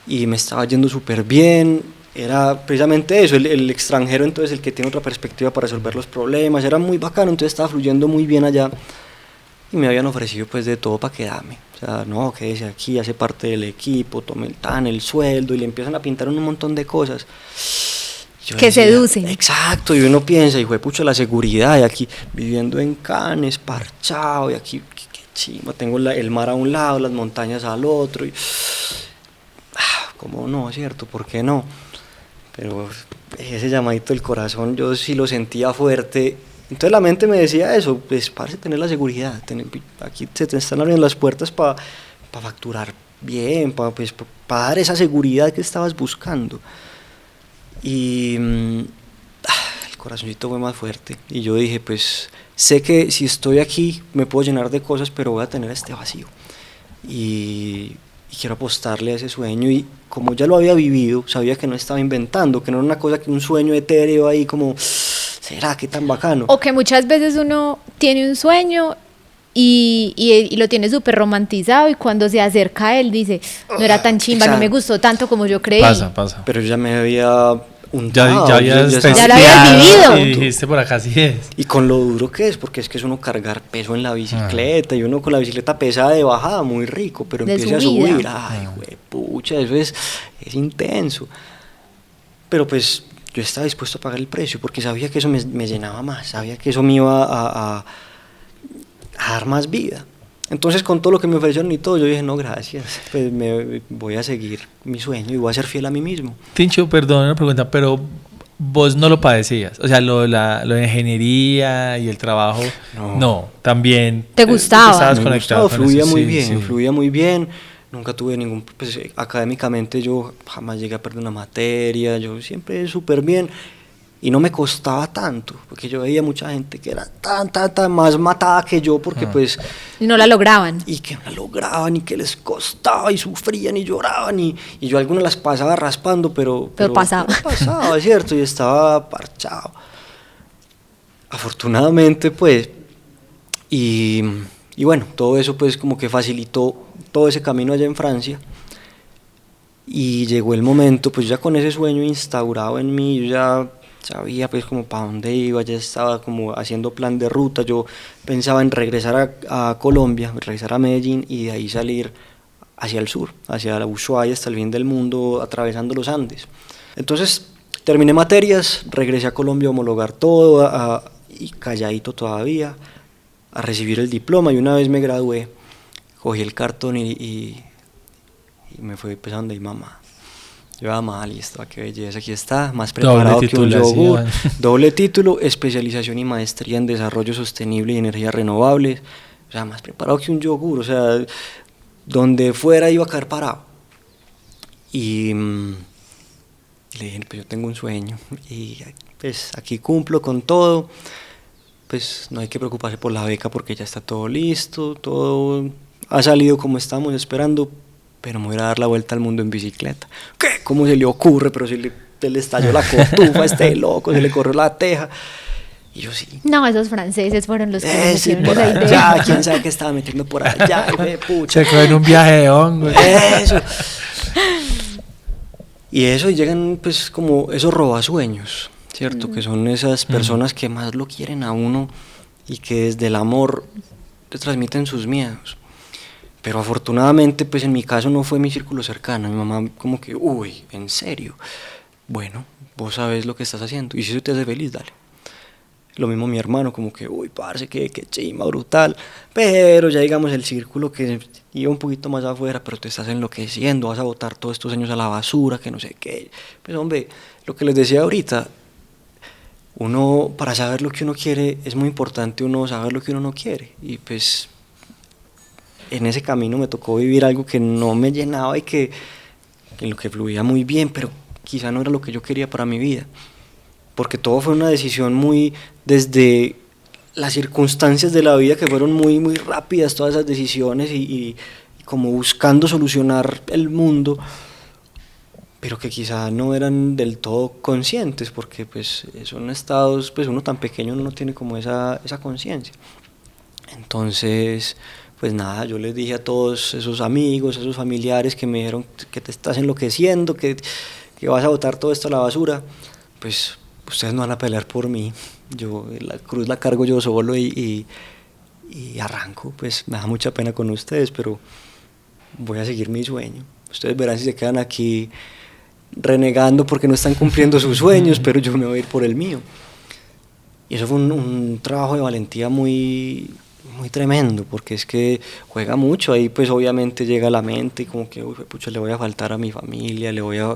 y me estaba yendo súper bien. Era precisamente eso, el extranjero entonces el que tiene otra perspectiva para resolver los problemas, era muy bacano, entonces estaba fluyendo muy bien allá y me habían ofrecido pues de todo para quedarme. O sea, no, quédese aquí, hace parte del equipo, tome el sueldo, y le empiezan a pintar un montón de cosas. Que decía, seducen. Exacto, y uno piensa, hijo de pucha, la seguridad, y aquí viviendo en Cannes, parchado, y aquí, qué chimba, tengo el mar a un lado, las montañas al otro, y ¿cómo no, cierto? ¿Por qué no? Pero ese llamadito del corazón yo sí lo sentía fuerte. Entonces la mente me decía eso, pues parce, tener la seguridad, aquí se te están abriendo las puertas para facturar bien, para dar esa seguridad que estabas buscando. Y el corazoncito fue más fuerte y yo dije, pues sé que si estoy aquí me puedo llenar de cosas, pero voy a tener este vacío. Y quiero apostarle a ese sueño, y como ya lo había vivido, sabía que no estaba inventando, que no era una cosa, que un sueño etéreo ahí como, ¿será qué tan bacano? O que muchas veces uno tiene un sueño y lo tiene súper romantizado, y cuando se acerca a él dice, no era tan chimba, exacto, no me gustó tanto como yo creí. Pasa. Pero yo ya me había Ya Ya lo habías vivido. Y dijiste, por acá sí es. Y con lo duro que es, porque es que es uno cargar peso en la bicicleta, y uno con la bicicleta pesada de bajada, muy rico, pero De empieza a subida. subir, ay, pucha, eso es intenso. Pero pues yo estaba dispuesto a pagar el precio, porque sabía que eso me llenaba más, sabía que eso me iba a dar más vida. Entonces, con todo lo que me ofrecieron y todo, yo dije, no, gracias, pues me voy a seguir mi sueño y voy a ser fiel a mí mismo. Tincho, perdón una pregunta, pero vos no lo padecías. O sea, lo de ingeniería y el trabajo, no ¿Te también. gustaba? Estabas Me conectado gustaba, con fluía eso, muy sí, bien, sí. fluía muy bien. Nunca tuve ningún, pues académicamente yo jamás llegué a perder una materia, yo siempre súper bien. Y no me costaba tanto, porque yo veía mucha gente que era tan más matada que yo, porque pues... Y no la lograban. Y que no la lograban, y que les costaba, y sufrían, y lloraban, y yo algunas las pasaba raspando, pero pasaba. Pero pasaba, ¿cierto? Y estaba parchado. Afortunadamente, pues, y bueno, todo eso pues como que facilitó todo ese camino allá en Francia. Y llegó el momento, pues ya con ese sueño instaurado en mí, yo ya sabía pues como para dónde iba, ya estaba como haciendo plan de ruta. Yo pensaba en regresar a Colombia, regresar a Medellín, y de ahí salir hacia el sur, hacia la Ushuaia, hasta el fin del mundo, atravesando los Andes. Entonces terminé materias, regresé a Colombia a homologar todo, y calladito todavía, a recibir el diploma. Y una vez me gradué, cogí el cartón y me fui pues a donde mi mamá. Yo, mamá, listo, qué belleza, aquí está, más preparado que un yogur. Doble título, especialización y maestría en desarrollo sostenible y energías renovables. O sea, más preparado que un yogur, o sea, donde fuera iba a caer parado. Y le dije, pues yo tengo un sueño, y pues aquí cumplo con todo. Pues no hay que preocuparse por la beca, porque ya está todo listo, todo ha salido como estamos esperando. Pero me voy a dar la vuelta al mundo en bicicleta. ¿Qué? ¿Cómo se le ocurre? Pero se le estalló la cotufa, loco, se le corrió la teja. Y yo sí. No, esos franceses fueron los que me metieron por esa idea. allá, quién sabe qué estaba metiendo por allá. Se quedó en un viaje de hongo. Eso. Y eso, y llegan pues como esos robasueños, ¿cierto? Que son esas personas que más lo quieren a uno y que desde el amor te transmiten sus miedos. Pero afortunadamente, pues en mi caso no fue mi círculo cercano. Mi mamá como que, uy, ¿en serio? Bueno, vos sabes lo que estás haciendo, y si eso te hace feliz, dale. Lo mismo mi hermano, como que, uy, parce, qué chimba, brutal. Pero ya digamos el círculo que iba un poquito más afuera, pero te estás enloqueciendo, vas a botar todos estos años a la basura, que no sé qué. Pues hombre, lo que les decía ahorita, uno, para saber lo que uno quiere, es muy importante uno saber lo que uno no quiere. Y pues en ese camino me tocó vivir algo que no me llenaba y que en lo que fluía muy bien, pero quizá no era lo que yo quería para mi vida. Porque todo fue una decisión muy, desde las circunstancias de la vida que fueron muy, muy rápidas, todas esas decisiones y como buscando solucionar el mundo, pero que quizá no eran del todo conscientes, porque pues son estados, pues uno tan pequeño no tiene como esa conciencia. Entonces, pues nada, yo les dije a todos esos amigos, esos familiares que me dijeron que te estás enloqueciendo, que vas a botar todo esto a la basura, pues ustedes no van a pelear por mí, yo la cruz la cargo yo solo y arranco, pues me da mucha pena con ustedes, pero voy a seguir mi sueño. Ustedes verán si se quedan aquí renegando porque no están cumpliendo sus sueños, pero yo me voy a ir por el mío. Y eso fue un trabajo de valentía muy, muy tremendo, porque es que juega mucho, ahí pues obviamente llega a la mente como que, uy, pucha, le voy a faltar a mi familia, voy a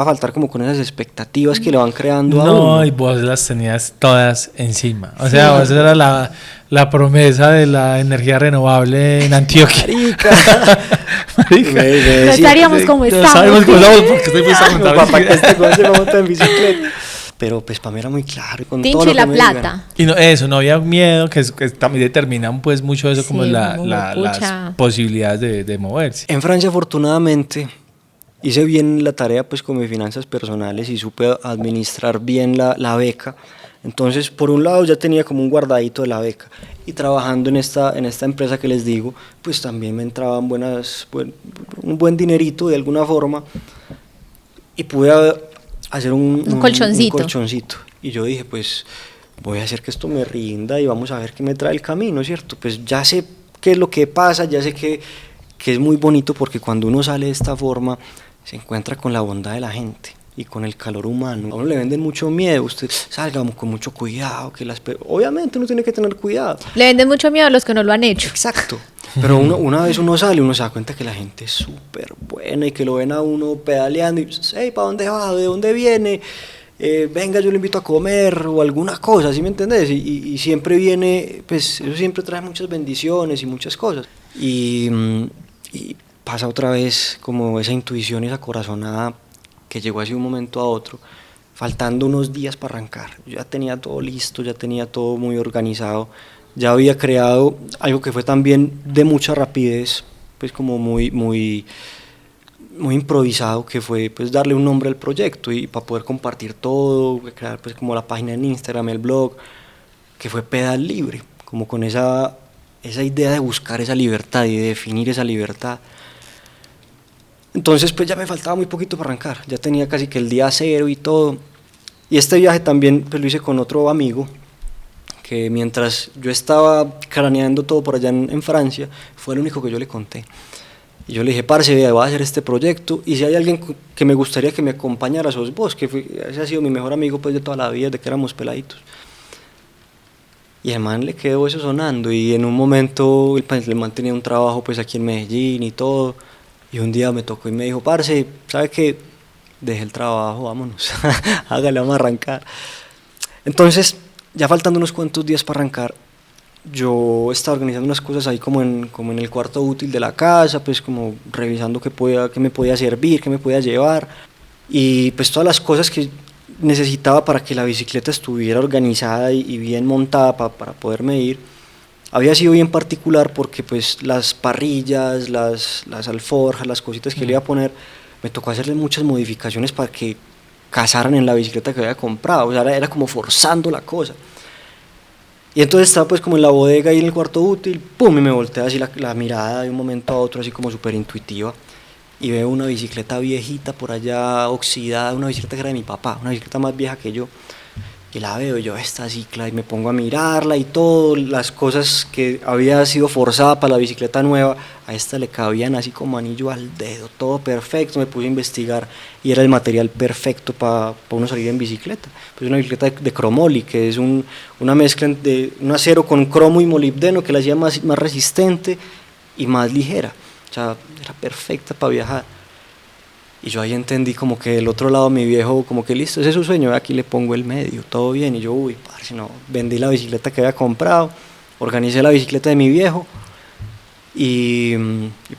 faltar como con esas expectativas que le van creando a uno. No, y vos las tenías todas encima, o sea, vos era la promesa de la energía renovable en Antioquia. Marica. No estaríamos como estamos. No sabemos cómo estamos porque estoy pensando papá, que este coche se monta en bicicleta. Pero pues para mí era muy claro. Con Tincho todo lo y La que me Plata. Y no había miedo, que también determinan pues mucho eso, como Sí, las posibilidades de moverse. En Francia, afortunadamente, hice bien la tarea pues con mis finanzas personales y supe administrar bien la beca. Entonces, por un lado ya tenía como un guardadito de la beca, y trabajando en esta empresa que les digo, pues también me entraban un buen dinerito de alguna forma, y pude hacer un colchoncito. Y yo dije, pues voy a hacer que esto me rinda y vamos a ver qué me trae el camino, ¿cierto? Pues ya sé qué es lo que pasa, ya sé que es muy bonito, porque cuando uno sale de esta forma se encuentra con la bondad de la gente y con el calor humano. A uno le venden mucho miedo, usted salga con mucho cuidado, obviamente uno tiene que tener cuidado. Le venden mucho miedo a los que no lo han hecho. Exacto. Pero una vez uno sale, uno se da cuenta que la gente es súper buena y que lo ven a uno pedaleando y, hey, ¿para dónde va? ¿De dónde viene? Venga, yo lo invito a comer o alguna cosa, ¿sí me entendés? Y siempre viene, pues eso siempre trae muchas bendiciones y muchas cosas. Y pasa otra vez como esa intuición y esa corazonada que llegó así de un momento a otro, faltando unos días para arrancar. Yo ya tenía todo listo, ya tenía todo muy organizado, ya había creado algo que fue también de mucha rapidez, pues como muy, muy, muy improvisado, que fue pues darle un nombre al proyecto y para poder compartir todo, crear pues como la página en Instagram, el blog, que fue Pedal Libre, como con esa idea de buscar esa libertad y de definir esa libertad. Entonces pues ya me faltaba muy poquito para arrancar, ya tenía casi que el día cero y todo. Y este viaje también pues lo hice con otro amigo, que mientras yo estaba craneando todo por allá en Francia, fue el único que yo le conté. Y yo le dije, parce, voy a hacer este proyecto, y si hay alguien que me gustaría que me acompañara, sos vos, ese ha sido mi mejor amigo pues de toda la vida, desde que éramos peladitos. Y al man le quedó eso sonando, y en un momento el man tenía un trabajo pues aquí en Medellín y todo, y un día me tocó y me dijo, parce, ¿sabe qué? Dejé el trabajo, vámonos, hágale, vamos a arrancar. Entonces, ya faltando unos cuantos días para arrancar, yo estaba organizando unas cosas ahí como en el cuarto útil de la casa, pues como revisando qué me podía servir, qué me podía llevar, y pues todas las cosas que necesitaba para que la bicicleta estuviera organizada y bien montada para poderme ir. Había sido bien particular porque pues las parrillas, las alforjas, las cositas que le iba a poner, me tocó hacerle muchas modificaciones para que casaran en la bicicleta que había comprado, o sea, era como forzando la cosa. Y entonces estaba pues como en la bodega y en el cuarto útil, pum, y me volteé así la mirada de un momento a otro, así como súper intuitiva, y veo una bicicleta viejita por allá, oxidada, una bicicleta que era de mi papá, una bicicleta más vieja que yo. y la veo yo, esta cicla, y me pongo a mirarla y todo, las cosas que había sido forzada para la bicicleta nueva, a esta le cabían así como anillo al dedo, todo perfecto. Me puse a investigar y era el material perfecto para uno salir en bicicleta. Pues una bicicleta de cromoly, que es una mezcla de un acero con cromo y molibdeno que la hacía más resistente y más ligera. O sea, era perfecta para viajar. Y yo ahí entendí como que el otro lado mi viejo, como que listo, ese es su sueño, aquí le pongo el medio, todo bien. Y yo, parce, no, vendí la bicicleta que había comprado, organicé la bicicleta de mi viejo y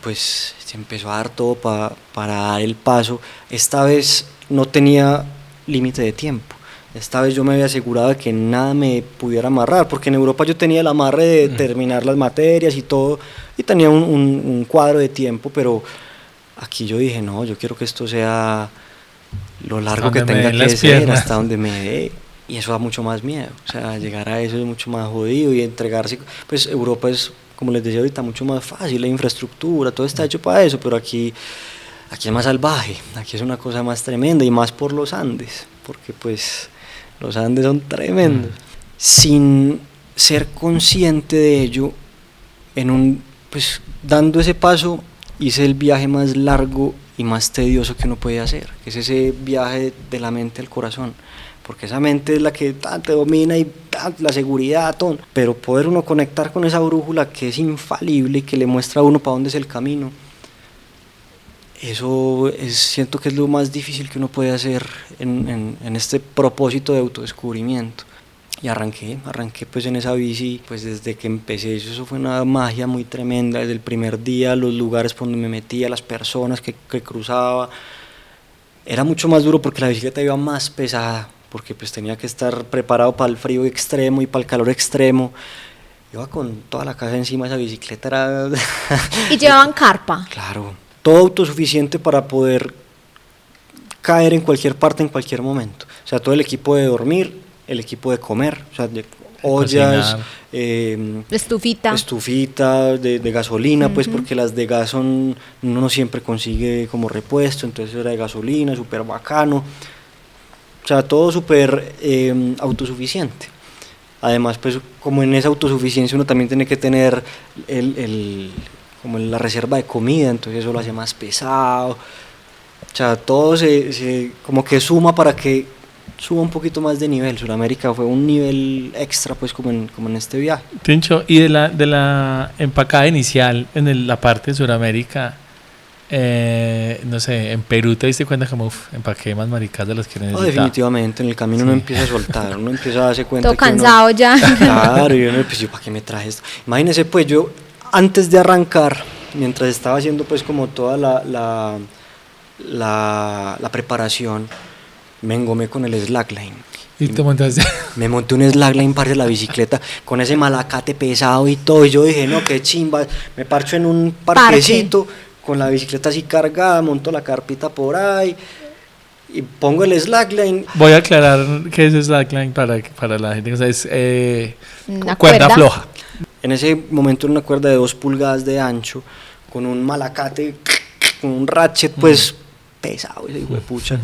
pues se empezó a dar todo para dar el paso. Esta vez no tenía límite de tiempo. Esta vez yo me había asegurado de que nada me pudiera amarrar, porque en Europa yo tenía el amarre de terminar las materias y todo, y tenía un cuadro de tiempo, pero aquí yo dije, no, yo quiero que esto sea lo largo que tenga que ser, hasta donde me dé, y eso da mucho más miedo. O sea, llegar a eso es mucho más jodido, y entregarse, pues Europa es, como les decía ahorita, mucho más fácil, la infraestructura, todo está hecho para eso, pero aquí es más salvaje, aquí es una cosa más tremenda, y más por los Andes, porque pues los Andes son tremendos. Sin ser consciente de ello, pues dando ese paso, hice el viaje más largo y más tedioso que uno puede hacer, que es ese viaje de la mente al corazón, porque esa mente es la que te domina y la seguridad, todo. Pero poder uno conectar con esa brújula que es infalible y que le muestra a uno para dónde es el camino, eso siento que es lo más difícil que uno puede hacer en este propósito de autodescubrimiento. Y arranqué pues en esa bici, pues desde que empecé, eso fue una magia muy tremenda, desde el primer día, los lugares por donde me metía, las personas que cruzaba. Era mucho más duro porque la bicicleta iba más pesada, porque pues tenía que estar preparado para el frío extremo y para el calor extremo. Iba con toda la casa encima, esa bicicleta era... ¿Y llevaban carpa? Claro, todo autosuficiente para poder caer en cualquier parte, en cualquier momento. O sea, todo el equipo de dormir, el equipo de comer, o sea, de ollas, estufita de gasolina, pues porque las de gas uno no siempre consigue como repuesto, entonces era de gasolina, súper bacano, o sea, todo súper autosuficiente. Además, pues como en esa autosuficiencia uno también tiene que tener como la reserva de comida, entonces eso lo hace más pesado, o sea, todo se como que suma para que suba un poquito más de nivel. Sudamérica fue un nivel extra, pues, como en este viaje. Tincho, y de la empacada inicial en la parte de Sudamérica, no sé, en Perú te diste cuenta como, empaqué más maricas de las que necesitaba. Definitivamente, en el camino uno empieza a soltar, uno empieza a darse cuenta. Todo cansado ya. Claro, y uno, pues, ¿para qué me traje esto? Imagínese, pues, yo, antes de arrancar, mientras estaba haciendo, pues, como toda la preparación, me engomé con el slackline. ¿Y te montaste? Me monté un slackline para la bicicleta con ese malacate pesado y todo. Y yo dije, no, qué chimba. Me parcho en un parquecito con la bicicleta así cargada, monto la carpita por ahí y pongo el slackline. Voy a aclarar qué es slackline para la gente. O sea, es Una cuerda floja. En ese momento era una cuerda de 2 pulgadas de ancho con un malacate, con un ratchet, pues pesado, ese hijo de pucha.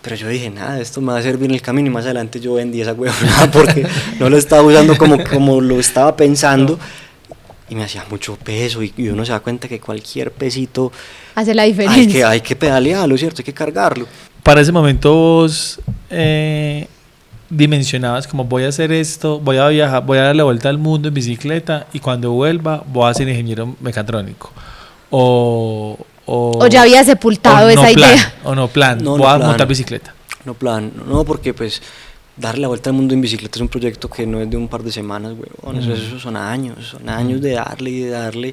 Pero yo dije, nada, esto me va a servir en el camino, y más adelante yo vendí esa huevona porque no lo estaba usando como lo estaba pensando, y me hacía mucho peso, y uno se da cuenta que cualquier pesito hace la diferencia. Hay que pedalearlo, ¿cierto? Hay que cargarlo. Para ese momento vos dimensionabas como voy a hacer esto, voy a viajar, voy a dar la vuelta al mundo en bicicleta y cuando vuelva voy a ser ingeniero mecatrónico. O ya había sepultado esa idea. Voy a montar bicicleta. No, porque pues darle la vuelta al mundo en bicicleta es un proyecto que no es de un par de semanas, huevón. Eso son años de darle y de darle.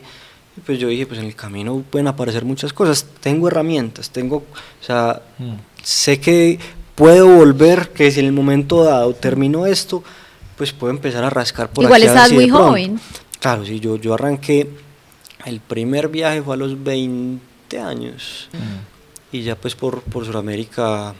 Y pues yo dije, pues en el camino pueden aparecer muchas cosas. Tengo herramientas, sé que puedo volver, que si en el momento dado termino esto, pues puedo empezar a rascar por igual aquí. Igual estás muy joven. Claro, sí, yo arranqué, el primer viaje fue a los 20 años y ya pues por Sudamérica,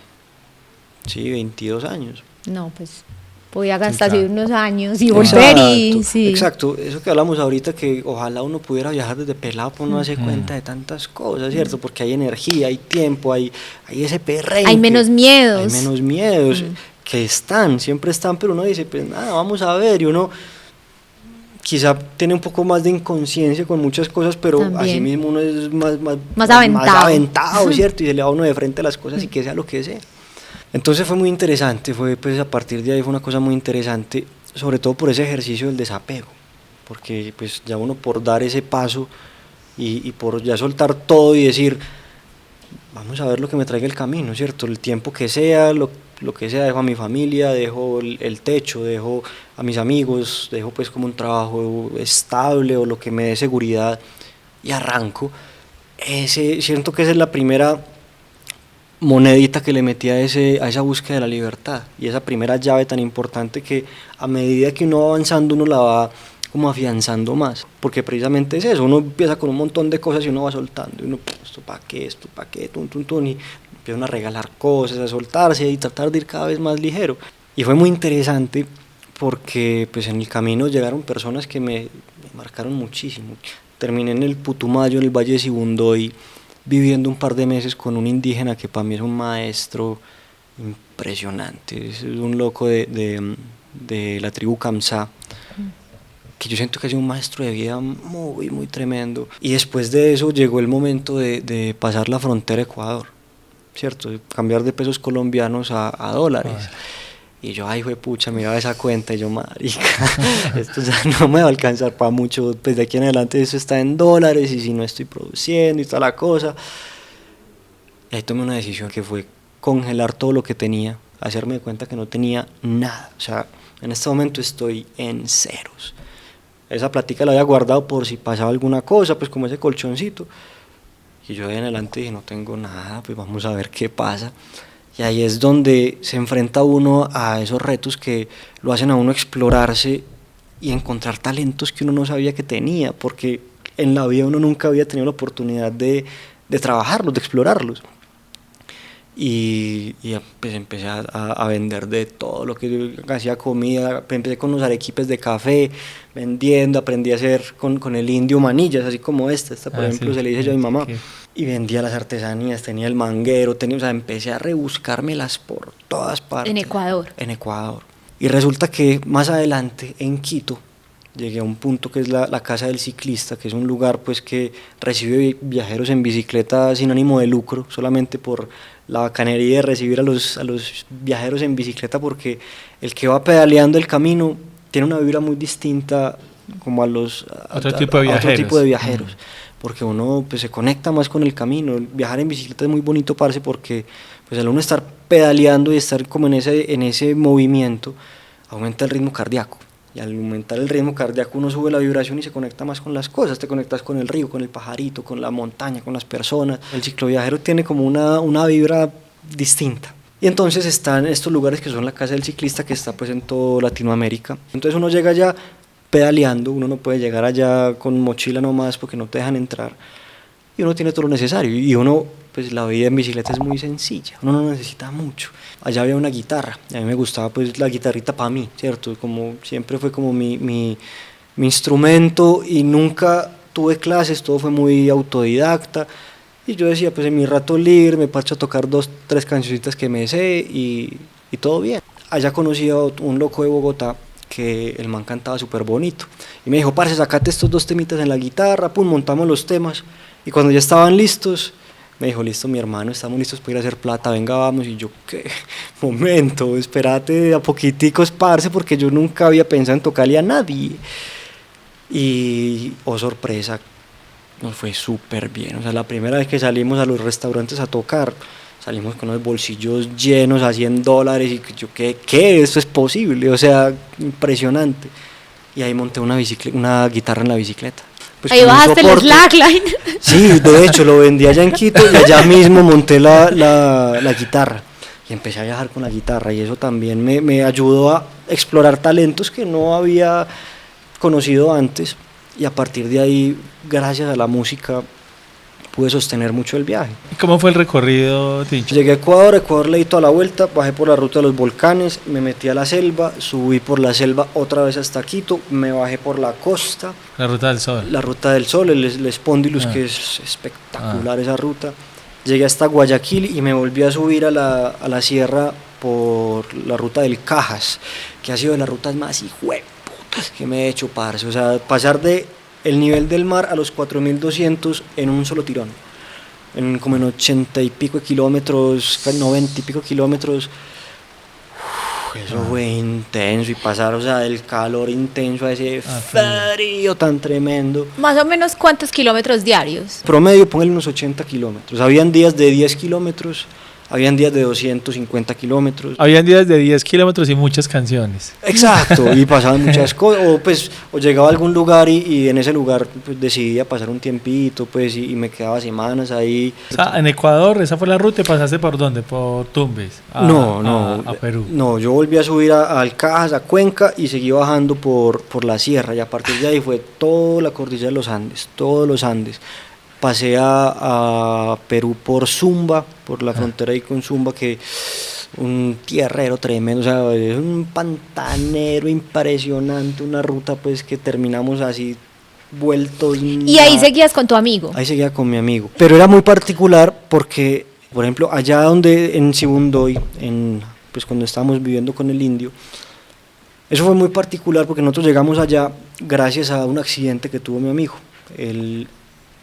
sí, 22 años. No, pues voy a gastar Claro. unos años y volver y sí. Exacto, eso que hablamos ahorita, que ojalá uno pudiera viajar desde pelado, pues uno hace cuenta de tantas cosas, ¿cierto? Porque hay energía, hay tiempo, hay ese perreo. Hay menos miedos. Hay menos miedos. que siempre están, pero uno dice, pues nada, vamos a ver, y uno quizá tiene un poco más de inconsciencia con muchas cosas, pero También. así mismo uno es Más aventado. ¿cierto? Y se le va a uno de frente a las cosas y que sea lo que sea. Entonces fue muy interesante, pues a partir de ahí fue una cosa muy interesante, sobre todo por ese ejercicio del desapego, porque pues ya uno por dar ese paso y por ya soltar todo y decir, vamos a ver lo que me traiga el camino, ¿cierto? El tiempo que sea, lo que sea, dejo a mi familia, dejo el techo, dejo a mis amigos, dejo pues como un trabajo estable o lo que me dé seguridad y arranco. Siento que esa es la primera monedita que le metí a esa búsqueda de la libertad y esa primera llave tan importante que a medida que uno va avanzando uno la va como afianzando más, porque precisamente es eso, uno empieza con un montón de cosas y uno va soltando, y uno, esto para qué, tun, y empiezan a regalar cosas, a soltarse y tratar de ir cada vez más ligero. Y fue muy interesante porque pues en el camino llegaron personas que me marcaron muchísimo. Terminé en el Putumayo, en el Valle de Sibundoy, viviendo un par de meses con un indígena que para mí es un maestro impresionante, es un loco de la tribu Kamsá, que yo siento que es un maestro de vida muy, muy tremendo. Y después de eso llegó el momento de pasar la frontera a Ecuador, ¿cierto? De cambiar de pesos colombianos a dólares. Y yo, ay, pucha, miraba esa cuenta y yo, marica, esto ya no me va a alcanzar para mucho, pues de aquí en adelante eso está en dólares y si no estoy produciendo y toda la cosa. Y ahí tomé una decisión que fue congelar todo lo que tenía, hacerme de cuenta que no tenía nada. O sea, en este momento estoy en ceros. Esa plática la había guardado por si pasaba alguna cosa, pues como ese colchoncito. Y yo de en adelante dije, no tengo nada, pues vamos a ver qué pasa. Y ahí es donde se enfrenta uno a esos retos que lo hacen a uno explorarse y encontrar talentos que uno no sabía que tenía, porque en la vida uno nunca había tenido la oportunidad de trabajarlos, de explorarlos. Y pues empecé a vender de todo lo que yo hacía, comida, empecé con los arequipes de café, vendiendo, aprendí a hacer con el indio manillas, así como esta por ejemplo sí, se le dice yo a mi mamá, okay. Y vendía las artesanías, tenía el manguero, o sea, empecé a rebuscármelas por todas partes. En Ecuador. En Ecuador. Y resulta que más adelante, en Quito, llegué a un punto que es la Casa del Ciclista, que es un lugar pues que recibe viajeros en bicicleta sin ánimo de lucro, solamente por la bacanería de recibir a los viajeros en bicicleta, porque el que va pedaleando el camino tiene una vibra muy distinta como a otro tipo de viajeros, porque uno pues se conecta más con el camino. Viajar en bicicleta es muy bonito, parce, porque pues al uno estar pedaleando y estar como en ese movimiento aumenta el ritmo cardíaco. Y al aumentar el ritmo cardíaco uno sube la vibración y se conecta más con las cosas, te conectas con el río, con el pajarito, con la montaña, con las personas. El cicloviajero tiene como una vibra distinta. Y entonces están estos lugares que son la Casa del Ciclista, que está pues en toda Latinoamérica. Entonces uno llega allá pedaleando, uno no puede llegar allá con mochila nomás porque no te dejan entrar. Y uno tiene todo lo necesario. Y uno, pues la vida en bicicleta es muy sencilla, uno no necesita mucho. Allá había una guitarra, y a mí me gustaba pues la guitarrita para mí, ¿cierto? Como siempre fue como mi instrumento y nunca tuve clases, todo fue muy autodidacta. Y yo decía, pues en mi rato libre me parcho a tocar 2, 3 cancioncitas que me sé y todo bien. Allá conocí a un loco de Bogotá que el man cantaba súper bonito. Y me dijo, parce, sacate estos 2 temitas en la guitarra, pum, montamos los temas. Y cuando ya estaban listos, me dijo, listo, mi hermano, estamos listos para ir a hacer plata, venga, vamos. Y yo, ¿qué? Momento, espérate a poquiticos, parce, porque yo nunca había pensado en tocarle a nadie. Y, oh sorpresa, nos fue súper bien. O sea, la primera vez que salimos a los restaurantes a tocar, salimos con los bolsillos llenos a $100 y yo, ¿qué? Esto es posible, o sea, impresionante. Y ahí monté una guitarra en la bicicleta. Pues ahí bajaste el slackline. Sí, de hecho lo vendí allá en Quito y allá mismo monté la guitarra y empecé a viajar con la guitarra, y eso también me ayudó a explorar talentos que no había conocido antes, y a partir de ahí, gracias a la música, pude sostener mucho el viaje. ¿Y cómo fue el recorrido, Tincho? Llegué a Ecuador le di toda la vuelta, bajé por la ruta de los volcanes, me metí a la selva, subí por la selva otra vez hasta Quito, me bajé por la costa. La Ruta del Sol. La Ruta del Sol, el Espóndilus, que es espectacular esa ruta. Llegué hasta Guayaquil y me volví a subir a la sierra por la ruta del Cajas, que ha sido de las rutas más hijueputas que me he hecho, parce. O sea, pasar de el nivel del mar a los 4200 en un solo tirón. Como en 80 y pico de kilómetros, 90 y pico kilómetros. Eso fue intenso, y pasar, o sea, del calor intenso a ese frío tan tremendo. Más o menos, ¿cuántos kilómetros diarios? Promedio, póngale unos 80 kilómetros. Habían días de 10 kilómetros, habían días de 250 kilómetros. Habían días de 10 kilómetros y muchas canciones. Exacto, y pasaban muchas cosas, o llegaba a algún lugar y en ese lugar pues, decidía pasar un tiempito, pues, y me quedaba semanas ahí. O sea, en Ecuador, esa fue la ruta, ¿y pasaste por dónde? ¿Por Tumbes? A Perú. No, yo volví a subir a Alcajas, a Cuenca, y seguí bajando por la sierra, y a partir de ahí fue toda la cordillera de los Andes, todos los Andes. Pasé a Perú por Zumba, por la frontera ahí con Zumba, que un tierrero tremendo, o sea, es un pantanero impresionante, una ruta pues que terminamos así vueltos. Y ahí seguías con tu amigo. Ahí seguía con mi amigo, pero era muy particular porque, por ejemplo, allá donde en Sibundoy, pues cuando estábamos viviendo con el indio, eso fue muy particular porque nosotros llegamos allá gracias a un accidente que tuvo mi amigo.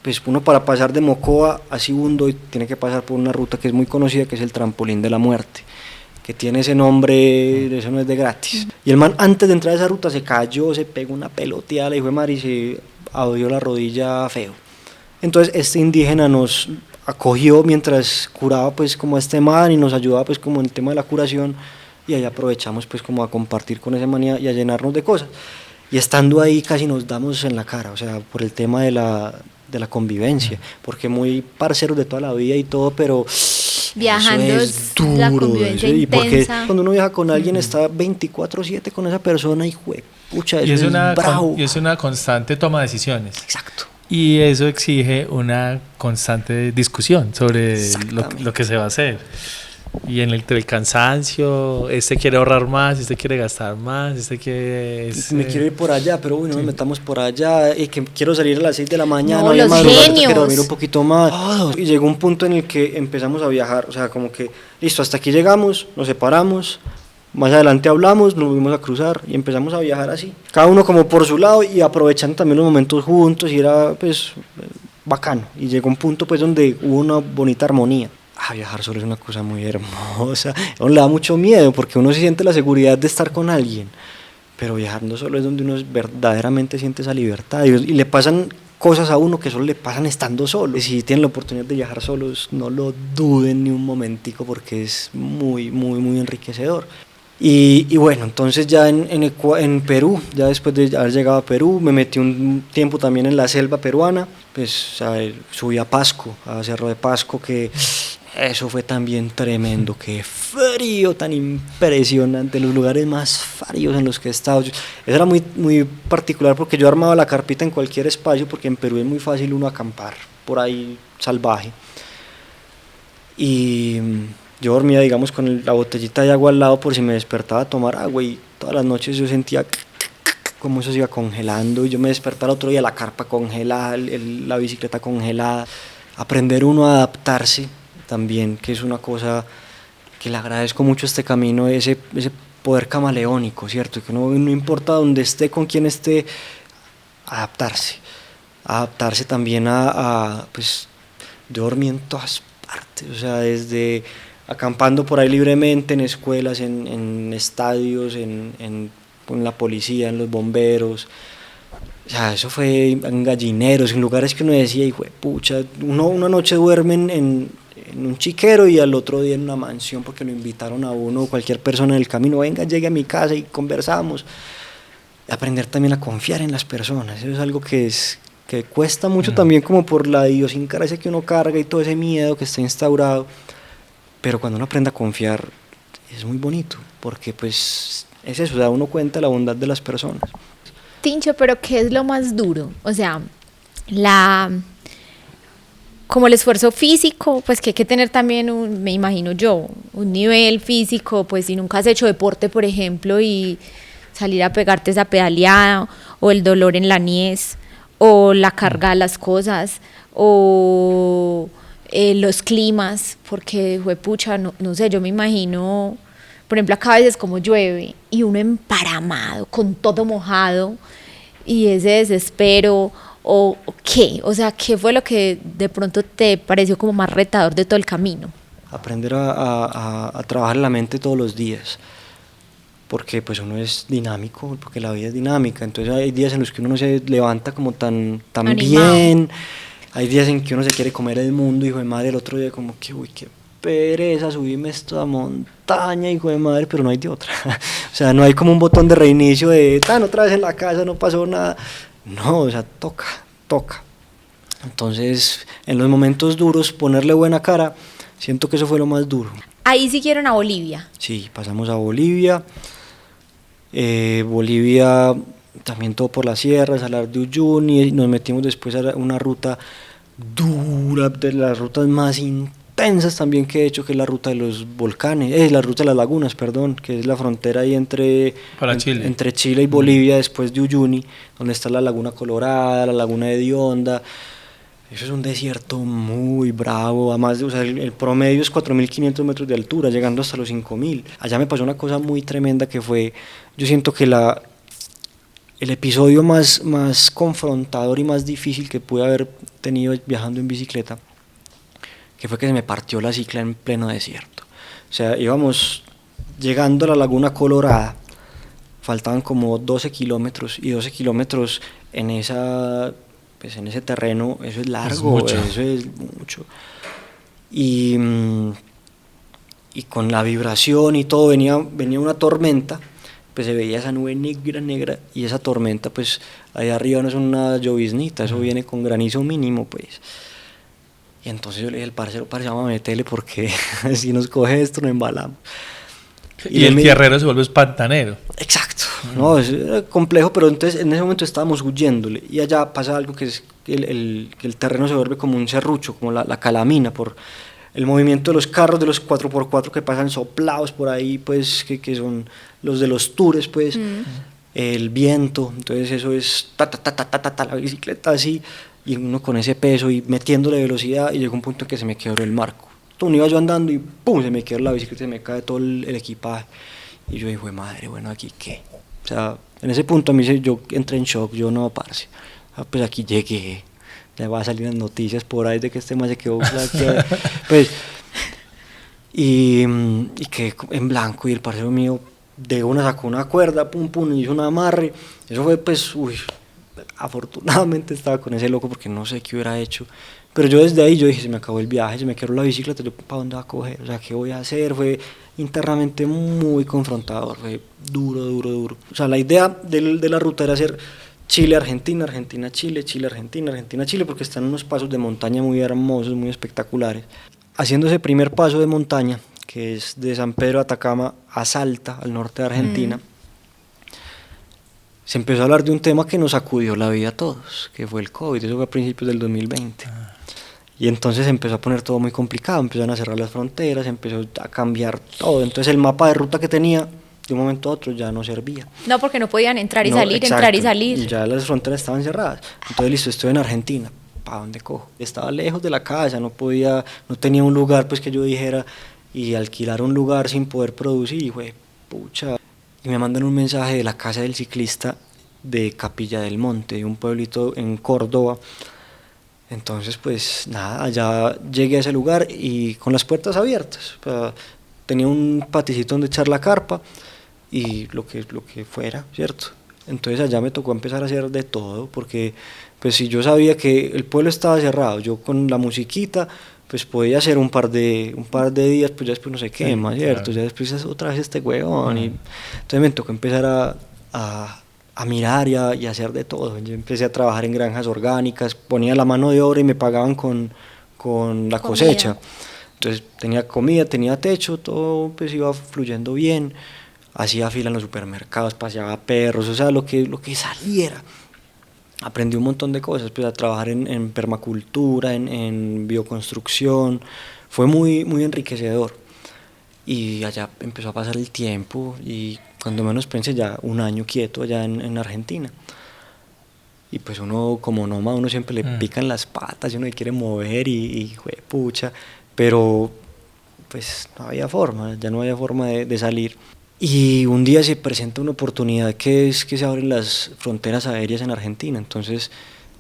Pues uno, para pasar de Mocoa a Sibundoy tiene que pasar por una ruta que es muy conocida, que es el trampolín de la muerte, que tiene ese nombre, eso no es de gratis. Y el man, antes de entrar a esa ruta, se cayó, se pegó una peloteada, le dijo de mar, y se abrió la rodilla feo. Entonces este indígena nos acogió mientras curaba pues como a este man, y nos ayudaba pues como en el tema de la curación, y ahí aprovechamos pues como a compartir con ese man y a llenarnos de cosas. Y estando ahí casi nos damos en la cara, o sea, por el tema de la convivencia, porque muy parceros de toda la vida y todo, pero viajando eso es duro, la convivencia y porque intensa. cuando uno viaja con alguien está 24/7 con esa persona, y pucha, eso Y es bravo. y es una constante toma de decisiones. Exacto. Y eso exige una constante discusión sobre lo que se va a hacer. Y entre el cansancio, este quiere ahorrar más, este quiere gastar más, este quiere... Me quiero ir por allá, pero no me metamos por allá, y que quiero salir a las 6 de la mañana, No, y a los madrugar, genios. quiero dormir un poquito más. Y llegó un punto en el que empezamos a viajar, o sea, como que, listo, hasta aquí llegamos, nos separamos, más adelante hablamos, nos volvimos a cruzar, y empezamos a viajar así, cada uno como por su lado, y aprovechando también los momentos juntos, y era pues bacano. Y llegó un punto pues donde hubo una bonita armonía. Viajar solo es una cosa muy hermosa. A uno le da mucho miedo porque uno siente la seguridad de estar con alguien, pero viajando solo es donde uno verdaderamente siente esa libertad, y le pasan cosas a uno que solo le pasan estando solo. Si tienen la oportunidad de viajar solos, no lo duden ni un momentico, porque es muy, muy, muy enriquecedor. Y bueno, entonces ya en Perú, ya después de haber llegado a Perú, me metí un tiempo también en la selva peruana, pues subí a Pasco, a Cerro de Pasco, que eso fue también tremendo. Qué frío tan impresionante, los lugares más fríos en los que he estado. Eso era muy, muy particular porque yo armaba la carpita en cualquier espacio, porque en Perú es muy fácil uno acampar por ahí salvaje. Y yo dormía, digamos, con la botellita de agua al lado por si me despertaba a tomar agua, y todas las noches yo sentía como eso se iba congelando, y yo me despertaba el otro día, la carpa congelada, la bicicleta congelada. Aprender uno a adaptarse también, que es una cosa que le agradezco mucho a este camino, ese poder camaleónico, ¿cierto? Que no importa dónde esté, con quién esté, adaptarse también pues yo dormí en todas partes, o sea, desde acampando por ahí libremente, en escuelas, en estadios, con la policía, en los bomberos. O sea, eso fue en gallineros, en lugares que uno decía, hijo de pucha, una noche duermen en un chiquero, y al otro día en una mansión porque lo invitaron a uno, o cualquier persona en el camino, venga, llegue a mi casa y conversamos. Aprender también a confiar en las personas, eso es algo que cuesta mucho también, como por la idiosincrasia que uno carga y todo ese miedo que está instaurado, pero cuando uno aprende a confiar es muy bonito, porque pues es eso, o sea, uno cuenta la bondad de las personas. Tincho, pero ¿qué es lo más duro? O sea, como el esfuerzo físico, pues que hay que tener también, me imagino yo, un nivel físico, pues si nunca has hecho deporte, por ejemplo, y salir a pegarte esa pedaleada, o el dolor en la niez, o la carga de las cosas, o los climas, porque, juepucha, no sé, yo me imagino Por ejemplo, acá a veces como llueve y uno emparamado, con todo mojado, y ese desespero, o qué, o sea, ¿qué fue lo que de pronto te pareció como más retador de todo el camino? Aprender a trabajar la mente todos los días, porque pues uno es dinámico, porque la vida es dinámica, entonces hay días en los que uno no se levanta como tan Animado. bien, hay días en que uno se quiere comer el mundo, hijo de madre, el otro día como que, uy, qué pereza subirme esta montaña, hijo de madre, pero no hay de otra. O sea, no hay como un botón de reinicio de, tan otra vez en la casa, no pasó nada. No, o sea, toca. Entonces, en los momentos duros, ponerle buena cara, siento que eso fue lo más duro. Ahí siguieron a Bolivia. Sí, pasamos a Bolivia. Bolivia, también todo por las sierras, Salar de Uyuni, y nos metimos después a una ruta dura, de las rutas más intensas también que he hecho, que es la ruta de los volcanes, la ruta de las lagunas, perdón, que es la frontera ahí Para Chile. entre Chile y Bolivia, después de Uyuni, donde está la Laguna Colorada, la Laguna de Dionda. Eso es un desierto muy bravo, además, o sea, el promedio es 4.500 metros de altura, llegando hasta los 5.000. Allá me pasó una cosa muy tremenda que fue, yo siento que el episodio más confrontador y más difícil que pude haber tenido viajando en bicicleta, que fue que se me partió la cicla en pleno desierto. O sea, íbamos llegando a la Laguna Colorada, faltaban como 12 kilómetros, y 12 kilómetros en en ese terreno, eso es largo, eso es mucho. Y con la vibración y todo, venía una tormenta, pues se veía esa nube negra, y esa tormenta, pues allá arriba no es una lloviznita, eso viene con granizo mínimo, pues. Y entonces yo le dije al parcero, vamos a meterle porque si nos coge esto nos embalamos. Y el tierrero se vuelve pantanero. Exacto, no, es complejo, pero entonces en ese momento estábamos huyéndole, y allá pasa algo que es que el terreno se vuelve como un serrucho, como la calamina, por el movimiento de los carros, de los 4x4 que pasan soplados por ahí, pues que son los de los tours, pues, el viento, entonces eso es la bicicleta así, y uno con ese peso y metiéndole velocidad, y llegó un punto en que se me quebró el marco. Entonces, iba yo andando y ¡pum! Se me quebró la bicicleta, se me cae todo el equipaje. Y yo dije, madre, bueno, ¿aquí qué? O sea, en ese punto a mí yo entré en shock, yo no, parce. Pues aquí llegué, ya va a salir en noticias por ahí de que este más se quedó pues, y quedé en blanco, y el parcero mío de una sacó una cuerda, pum, hizo un amarre. Eso fue pues, afortunadamente estaba con ese loco porque no sé qué hubiera hecho. Pero yo desde ahí yo dije, se me acabó el viaje, se me quedó la bicicleta, yo ¿para dónde va a coger? O sea, ¿qué voy a hacer? Fue internamente muy confrontador, fue duro. O sea, la idea de la ruta era hacer Chile-Argentina, Argentina-Chile, Chile-Argentina, Argentina-Chile, porque están unos pasos de montaña muy hermosos, muy espectaculares. Haciendo ese primer paso de montaña, que es de San Pedro de Atacama a Salta, al norte de Argentina, se empezó a hablar de un tema que nos sacudió la vida a todos, que fue el COVID, eso fue a principios del 2020. Y entonces empezó a poner todo muy complicado, empezaron a cerrar las fronteras, empezó a cambiar todo. Entonces el mapa de ruta que tenía, de un momento a otro, ya no servía. No, porque no podían entrar y salir, exacto, entrar y salir. Y ya las fronteras estaban cerradas. Entonces, listo, estoy en Argentina. ¿Para dónde cojo? Estaba lejos de la casa, no tenía un lugar pues que yo dijera, y alquilar un lugar sin poder producir, y fue, pucha. Y me mandan un mensaje de la casa del ciclista de Capilla del Monte, de un pueblito en Córdoba. Entonces, pues nada, allá llegué a ese lugar y con las puertas abiertas. O sea, tenía un paticito donde echar la carpa y lo que fuera, ¿cierto? Entonces allá me tocó empezar a hacer de todo, porque pues si yo sabía que el pueblo estaba cerrado, yo con la musiquita pues podía hacer un par de días, pues ya después no se quema, ¿cierto? Claro. Ya después es otra vez este huevón. Y entonces me tocó empezar a mirar y a hacer de todo. Yo empecé a trabajar en granjas orgánicas, ponía la mano de obra y me pagaban con la cosecha. Entonces tenía comida, tenía techo, todo pues iba fluyendo bien. Hacía fila en los supermercados, paseaba perros, o sea, lo que saliera. Aprendí un montón de cosas, pues a trabajar en permacultura, en bioconstrucción. Fue muy enriquecedor. Y allá empezó a pasar el tiempo y cuando menos pensé ya un año quieto allá en Argentina. Y pues uno como nómada, uno siempre le pican las patas y uno le quiere mover y pucha, pero pues no había forma, ya no había forma de salir. Y un día se presenta una oportunidad que es que se abren las fronteras aéreas en Argentina. Entonces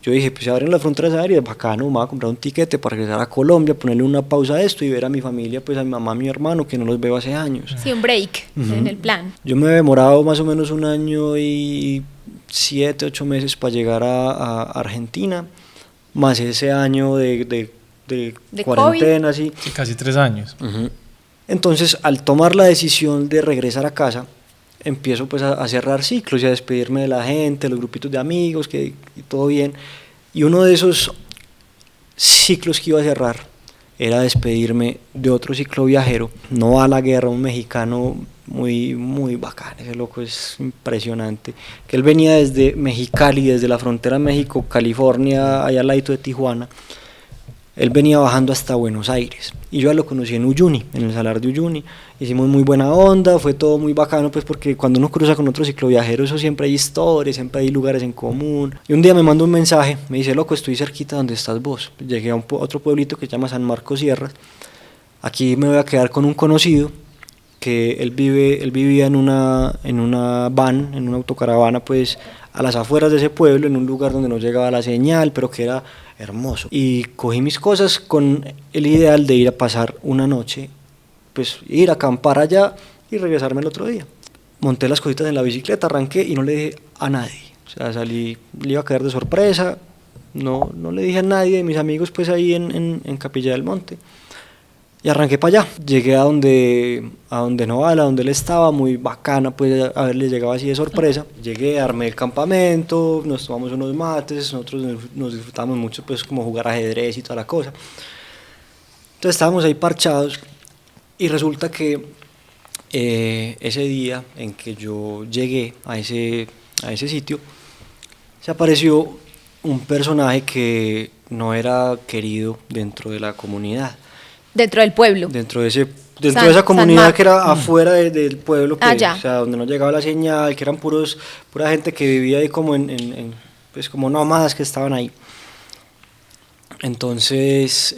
yo dije, pues se abren las fronteras aéreas, bacano, me voy a comprar un tiquete para regresar a Colombia, ponerle una pausa a esto y ver a mi familia, pues a mi mamá, a mi hermano, que no los veo hace años. Sí, un break en el plan. Yo me he demorado más o menos 1 año y 7, 8 meses para llegar a Argentina, más ese año de cuarentena, así. Sí, casi 3 años. Entonces, al tomar la decisión de regresar a casa, empiezo pues a cerrar ciclos y a despedirme de la gente, de los grupitos de amigos, y todo bien. Y uno de esos ciclos que iba a cerrar era despedirme de otro ciclo viajero, no a la guerra, un mexicano muy, muy bacán, ese loco es impresionante, que él venía desde Mexicali, desde la frontera México-California, allá al ladito de Tijuana. Él venía bajando hasta Buenos Aires y yo ya lo conocí en Uyuni, en el Salar de Uyuni. Hicimos muy buena onda, fue todo muy bacano, pues porque cuando uno cruza con otro cicloviajero, eso siempre hay historias, siempre hay lugares en común. Y un día me manda un mensaje, me dice, loco, estoy cerquita donde estás vos. Llegué a otro pueblito que se llama San Marcos Sierras. Aquí me voy a quedar con un conocido que él vivía en una van, en una autocaravana, pues a las afueras de ese pueblo, en un lugar donde no llegaba la señal, pero que era hermoso. Y cogí mis cosas con el ideal de ir a pasar una noche, pues ir a acampar allá y regresarme el otro día. Monté las cositas en la bicicleta, arranqué y no le dije a nadie. O sea, salí, le iba a caer de sorpresa, no le dije a nadie de mis amigos pues ahí en Capilla del Monte. Y arranqué para allá, llegué a donde Noval, a donde él estaba, muy bacana, pues haberle llegado así de sorpresa. Llegué, armé el campamento, nos tomamos unos mates, nosotros nos disfrutamos mucho, pues como jugar ajedrez y toda la cosa. Entonces estábamos ahí parchados y resulta que ese día en que yo llegué a ese sitio, se apareció un personaje que no era querido dentro de la comunidad. Dentro del pueblo. Dentro de esa comunidad que era afuera del pueblo, pues, o sea, donde no llegaba la señal, que eran pura gente que vivía ahí como pues como nómadas que estaban ahí. Entonces,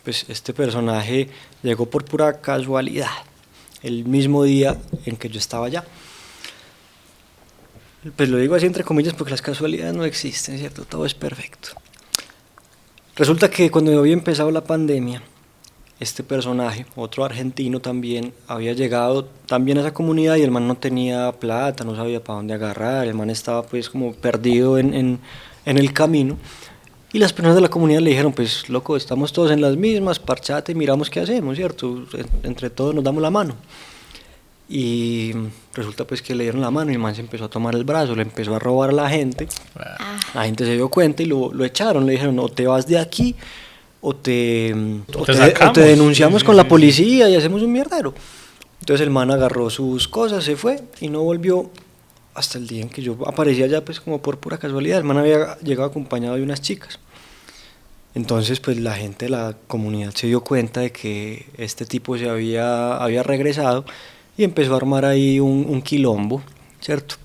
pues este personaje llegó por pura casualidad, el mismo día en que yo estaba allá. Pues lo digo así entre comillas porque las casualidades no existen, ¿cierto? Todo es perfecto. Resulta que cuando había empezado la pandemia, este personaje, otro argentino también, había llegado también a esa comunidad y el man no tenía plata, no sabía para dónde agarrar, el man estaba pues como perdido en el camino y las personas de la comunidad le dijeron, pues loco, estamos todos en las mismas, parchate y miramos qué hacemos, ¿cierto? Entre todos nos damos la mano. Y resulta pues que le dieron la mano y el man se empezó a tomar el brazo, le empezó a robar a la gente, la gente se dio cuenta y lo echaron, le dijeron, o te vas de aquí, o te denunciamos con la policía y hacemos un mierdero. Entonces el man agarró sus cosas, se fue y no volvió hasta el día en que yo aparecía allá, pues como por pura casualidad. El man había llegado acompañado de unas chicas. Entonces pues la gente de la comunidad se dio cuenta de que este tipo se había regresado y empezó a armar ahí un quilombo, ¿cierto?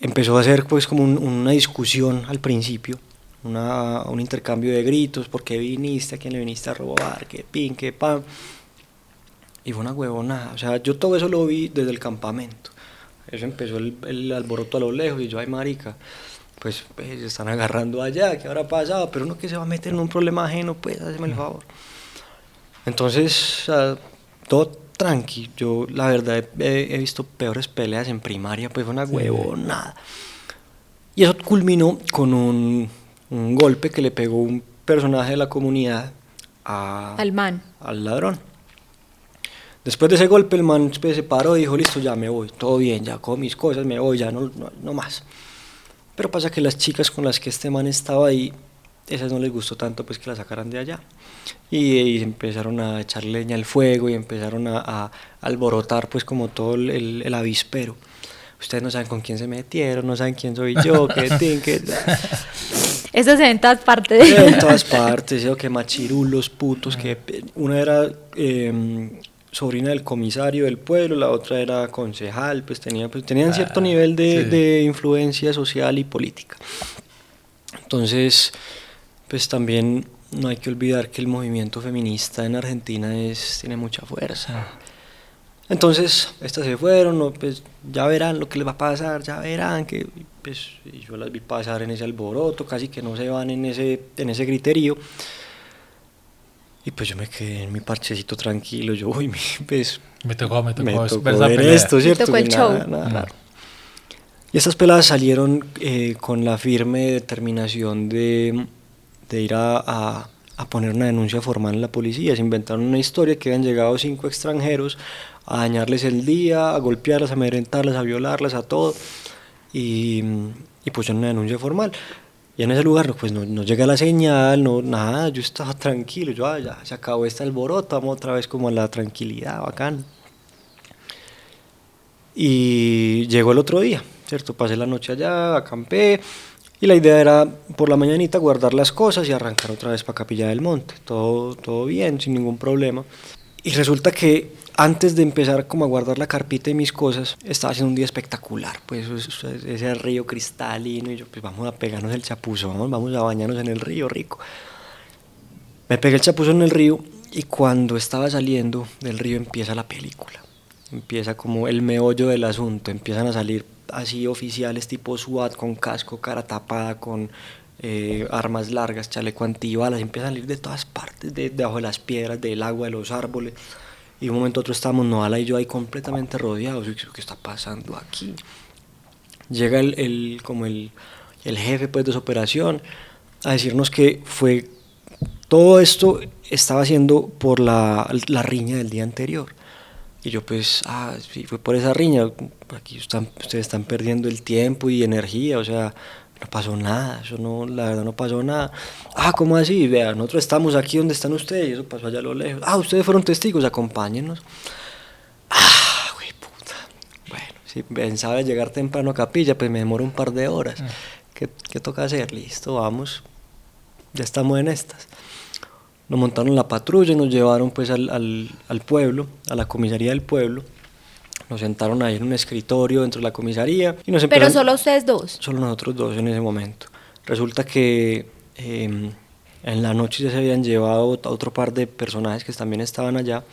Empezó a hacer pues como una discusión al principio, un intercambio de gritos, ¿por qué viniste? ¿A quién le viniste a robar? ¿Qué pin? ¿Qué pan? Y fue una huevonada, o sea, yo todo eso lo vi desde el campamento. Eso empezó el alboroto a lo lejos y yo, ay marica, pues se están agarrando allá, ¿qué habrá pasado? Pero uno que se va a meter en un problema ajeno, pues háceme el favor. Entonces, o sea, todo tranqui, yo la verdad he visto peores peleas en primaria, pues fue una huevonada. Y eso culminó con un golpe que le pegó un personaje de la comunidad al ladrón. Después de ese golpe el man pues, se paró y dijo, listo, ya me voy, todo bien, ya con mis cosas me voy, ya no más. Pero pasa que las chicas con las que este man estaba ahí, esas no les gustó tanto pues que la sacaran de allá. Y empezaron a echar leña al fuego y empezaron a alborotar pues como todo el avispero. Ustedes no saben con quién se metieron, no saben quién soy yo, qué... Eso se ve en todas partes. En todas partes, que machirulos, putos, que una era sobrina del comisario del pueblo, la otra era concejal, pues tenían cierto nivel de influencia social y política. Entonces, pues también no hay que olvidar que el movimiento feminista en Argentina tiene mucha fuerza. Entonces, estas se fueron, no, pues ya verán lo que les va a pasar, ya verán que pues, y yo las vi pasar en ese alboroto, casi que no se van en ese griterío. Y pues yo me quedé en mi parchecito tranquilo, yo, uy, pues Me tocó ver pelea. esto, ¿cierto? tocó el Que show. nada raro. Y estas peladas salieron con la firme determinación de ir a poner una denuncia formal en la policía. Se inventaron una historia que habían llegado 5 extranjeros a dañarles el día, a golpearlas, a amedrentarlas, a violarlas, a todo. Y pusieron una denuncia formal. Y en ese lugar pues no llega la señal, no nada, yo estaba tranquilo, yo ya se acabó este alboroto, vamos otra vez como a la tranquilidad, bacán. Y llegó el otro día, ¿cierto? Pasé la noche allá, acampé, y la idea era por la mañanita guardar las cosas y arrancar otra vez para Capilla del Monte, todo bien, sin ningún problema. Y resulta que antes de empezar como a guardar la carpita y mis cosas, estaba haciendo un día espectacular, pues ese río cristalino, y yo pues vamos a pegarnos el chapuzón, vamos a bañarnos en el río, rico. Me pegué el chapuzón en el río y cuando estaba saliendo del río empieza la película, empieza como el meollo del asunto, empiezan a salir así oficiales tipo SWAT con casco, cara tapada, con armas largas, chaleco antibalas, empiezan a salir de todas partes, debajo de las piedras, del agua, de los árboles. Y de un momento a otro estábamos Noala y yo ahí completamente rodeados. Y yo, ¿qué está pasando aquí? Llega el jefe pues, de esa operación a decirnos que todo esto estaba siendo por la riña del día anterior. Y yo pues, sí, fue por esa riña. Aquí ustedes están perdiendo el tiempo y energía, o sea, no pasó nada, la verdad no pasó nada. ¿Cómo así? Vea, nosotros estamos aquí donde están ustedes y eso pasó allá a lo lejos. Ustedes fueron testigos, acompáñennos. Güey, puta. Bueno, si pensaba llegar temprano a Capilla, pues me demoro un par de horas. ¿Qué toca hacer? Listo, vamos, ya estamos en estas. Nos montaron la patrulla y nos llevaron pues al pueblo, a la comisaría del pueblo. Nos sentaron ahí en un escritorio dentro de la comisaría y nos Pero empezaron. solo ustedes dos. Solo nosotros dos en ese momento. Resulta que en la noche ya se habían llevado a otro par de personajes que también estaban allá,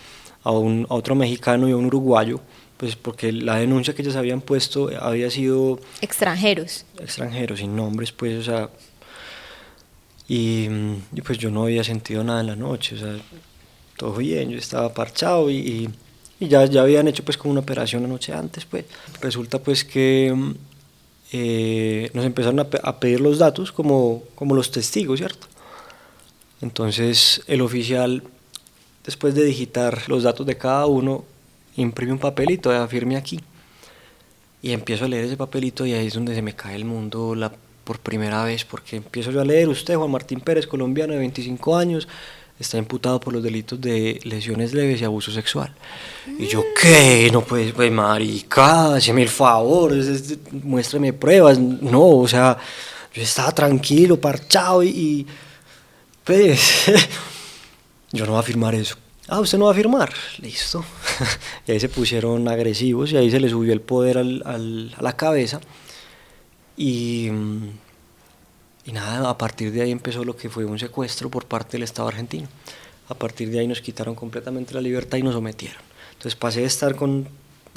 a otro mexicano y a un uruguayo, pues porque la denuncia que ellos habían puesto había sido Extranjeros. sin nombres, pues, o sea, y pues yo no había sentido nada en la noche, o sea, todo bien, yo estaba parchado y ya habían hecho pues como una operación la noche antes, pues. Resulta pues que nos empezaron a pedir los datos como los testigos, ¿cierto? Entonces el oficial, después de digitar los datos de cada uno, imprime un papelito, firme aquí. Y empiezo a leer ese papelito y ahí es donde se me cae el mundo por primera vez, porque empiezo yo a leer: usted, Juan Martín Pérez, colombiano de 25 años, está imputado por los delitos de lesiones leves y abuso sexual. Y yo, ¿qué? No, pues marica, hazme el favor, muéstrame pruebas. No, o sea, yo estaba tranquilo, parchado y pues, yo no voy a firmar eso. ¿Usted no va a firmar? Listo. Y ahí se pusieron agresivos y ahí se le subió el poder a la cabeza. Y nada, a partir de ahí empezó lo que fue un secuestro por parte del Estado argentino. A partir de ahí nos quitaron completamente la libertad y nos sometieron. Entonces pasé de estar con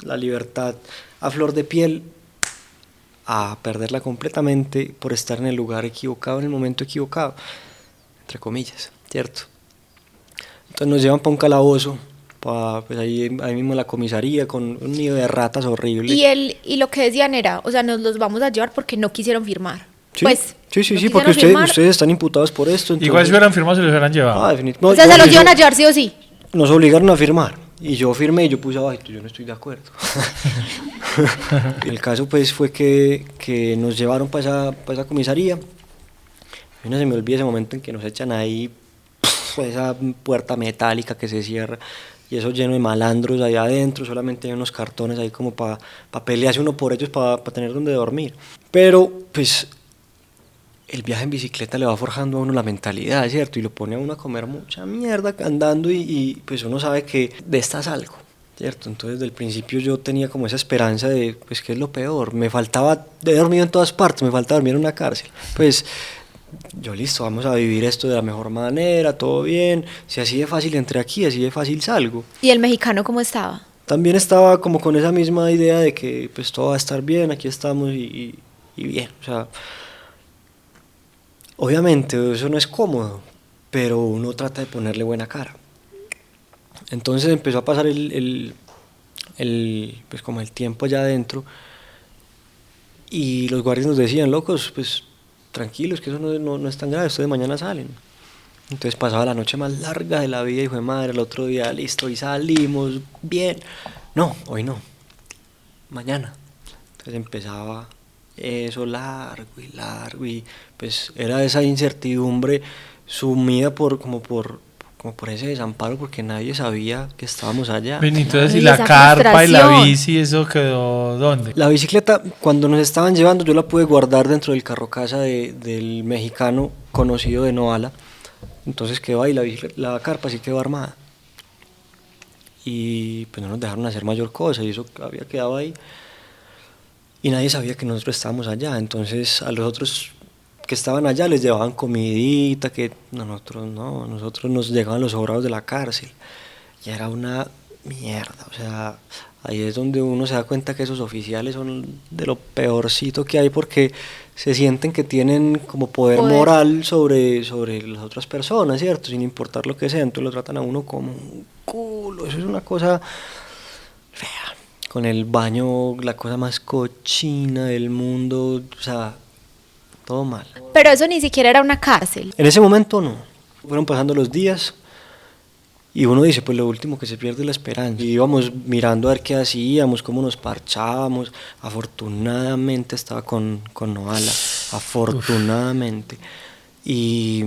la libertad a flor de piel a perderla completamente por estar en el lugar equivocado, en el momento equivocado, entre comillas, ¿cierto? Entonces nos llevan para un calabozo, pues ahí mismo en la comisaría, con un nido de ratas horrible. Y lo que decían era, o sea, nos los vamos a llevar porque no quisieron firmar. Sí, pues, sí, porque ustedes están imputados por esto. Entonces, Igual si hubieran firmado se los hubieran llevado. definitivamente. o sea, se los llevan a llevar sí o sí. Nos obligaron a firmar y yo firmé y yo puse abajo, yo no estoy de acuerdo. El caso pues fue que nos llevaron para esa comisaría y no se me olvida ese momento en que nos echan ahí esa puerta metálica que se cierra y eso lleno de malandros ahí adentro, solamente hay unos cartones ahí como para pelearse uno por ellos, para tener donde dormir. Pero pues el viaje en bicicleta le va forjando a uno la mentalidad, ¿cierto? Y lo pone a uno a comer mucha mierda andando y pues uno sabe que de esta salgo, ¿cierto? Entonces, desde el principio yo tenía como esa esperanza de, pues, ¿qué es lo peor? Me faltaba, he dormido en todas partes, me falta dormir en una cárcel. Pues, Yo listo, vamos a vivir esto de la mejor manera, todo bien. Si así de fácil entré aquí, así de fácil salgo. ¿Y el mexicano cómo estaba? También estaba como con esa misma idea de que pues todo va a estar bien, aquí estamos y bien. O sea, obviamente eso no es cómodo, pero uno trata de ponerle buena cara. Entonces empezó a pasar pues como el tiempo allá adentro y los guardias nos decían, locos, pues tranquilos, que eso no es tan grave, ustedes mañana salen. Entonces pasaba la noche más larga de la vida y fue madre, el otro día listo, y salimos bien. No, hoy no, mañana. Entonces empezaba eso largo y pues era esa incertidumbre sumida como por ese desamparo porque nadie sabía que estábamos allá. Ven, entonces, ¿y Y la esa carpa y la frustración. bici, eso quedó dónde? La bicicleta, cuando nos estaban llevando, yo la pude guardar dentro del carro casa del mexicano conocido de Noala. Entonces quedó ahí, la carpa sí quedó armada. Y pues no nos dejaron hacer mayor cosa y eso había quedado ahí. Y nadie sabía que nosotros estábamos allá. Entonces a los otros que estaban allá les llevaban comidita, que nosotros no, nosotros nos llegaban los sobrados de la cárcel. Y era una mierda, o sea, ahí es donde uno se da cuenta que esos oficiales son de lo peorcito que hay porque se sienten que tienen como poder moral sobre las otras personas, ¿cierto? Sin importar lo que sea, entonces lo tratan a uno como un culo, eso es una cosa fea. Con el baño, la cosa más cochina del mundo, o sea, todo mal. Pero eso ni siquiera era una cárcel. En ese momento no, fueron pasando los días. Y uno dice, pues lo último que se pierde es la esperanza. Y íbamos mirando a ver qué hacíamos, cómo nos parchábamos. Afortunadamente estaba con Noala, afortunadamente. Y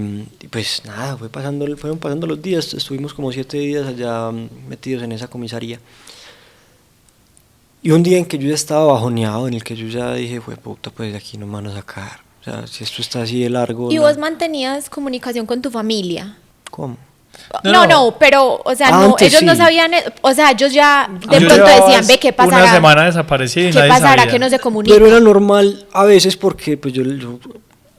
pues nada, fueron pasando los días, estuvimos como 7 días allá metidos en esa comisaría. Y un día en que yo ya estaba bajoneado, en el que yo ya dije, fue puta, pues de aquí no me van a sacar. O sea, si esto está así de largo... ¿Y no. vos mantenías comunicación con tu familia? ¿Cómo? No, pero, o sea, no, Antes ellos no sí. sabían, o sea, ellos ya de Yo pronto llevaba decían, ve, ¿qué pasará? Una semana desaparecida y ¿Qué nadie pasará? sabía. Que no se comunica. Pero era normal a veces porque pues yo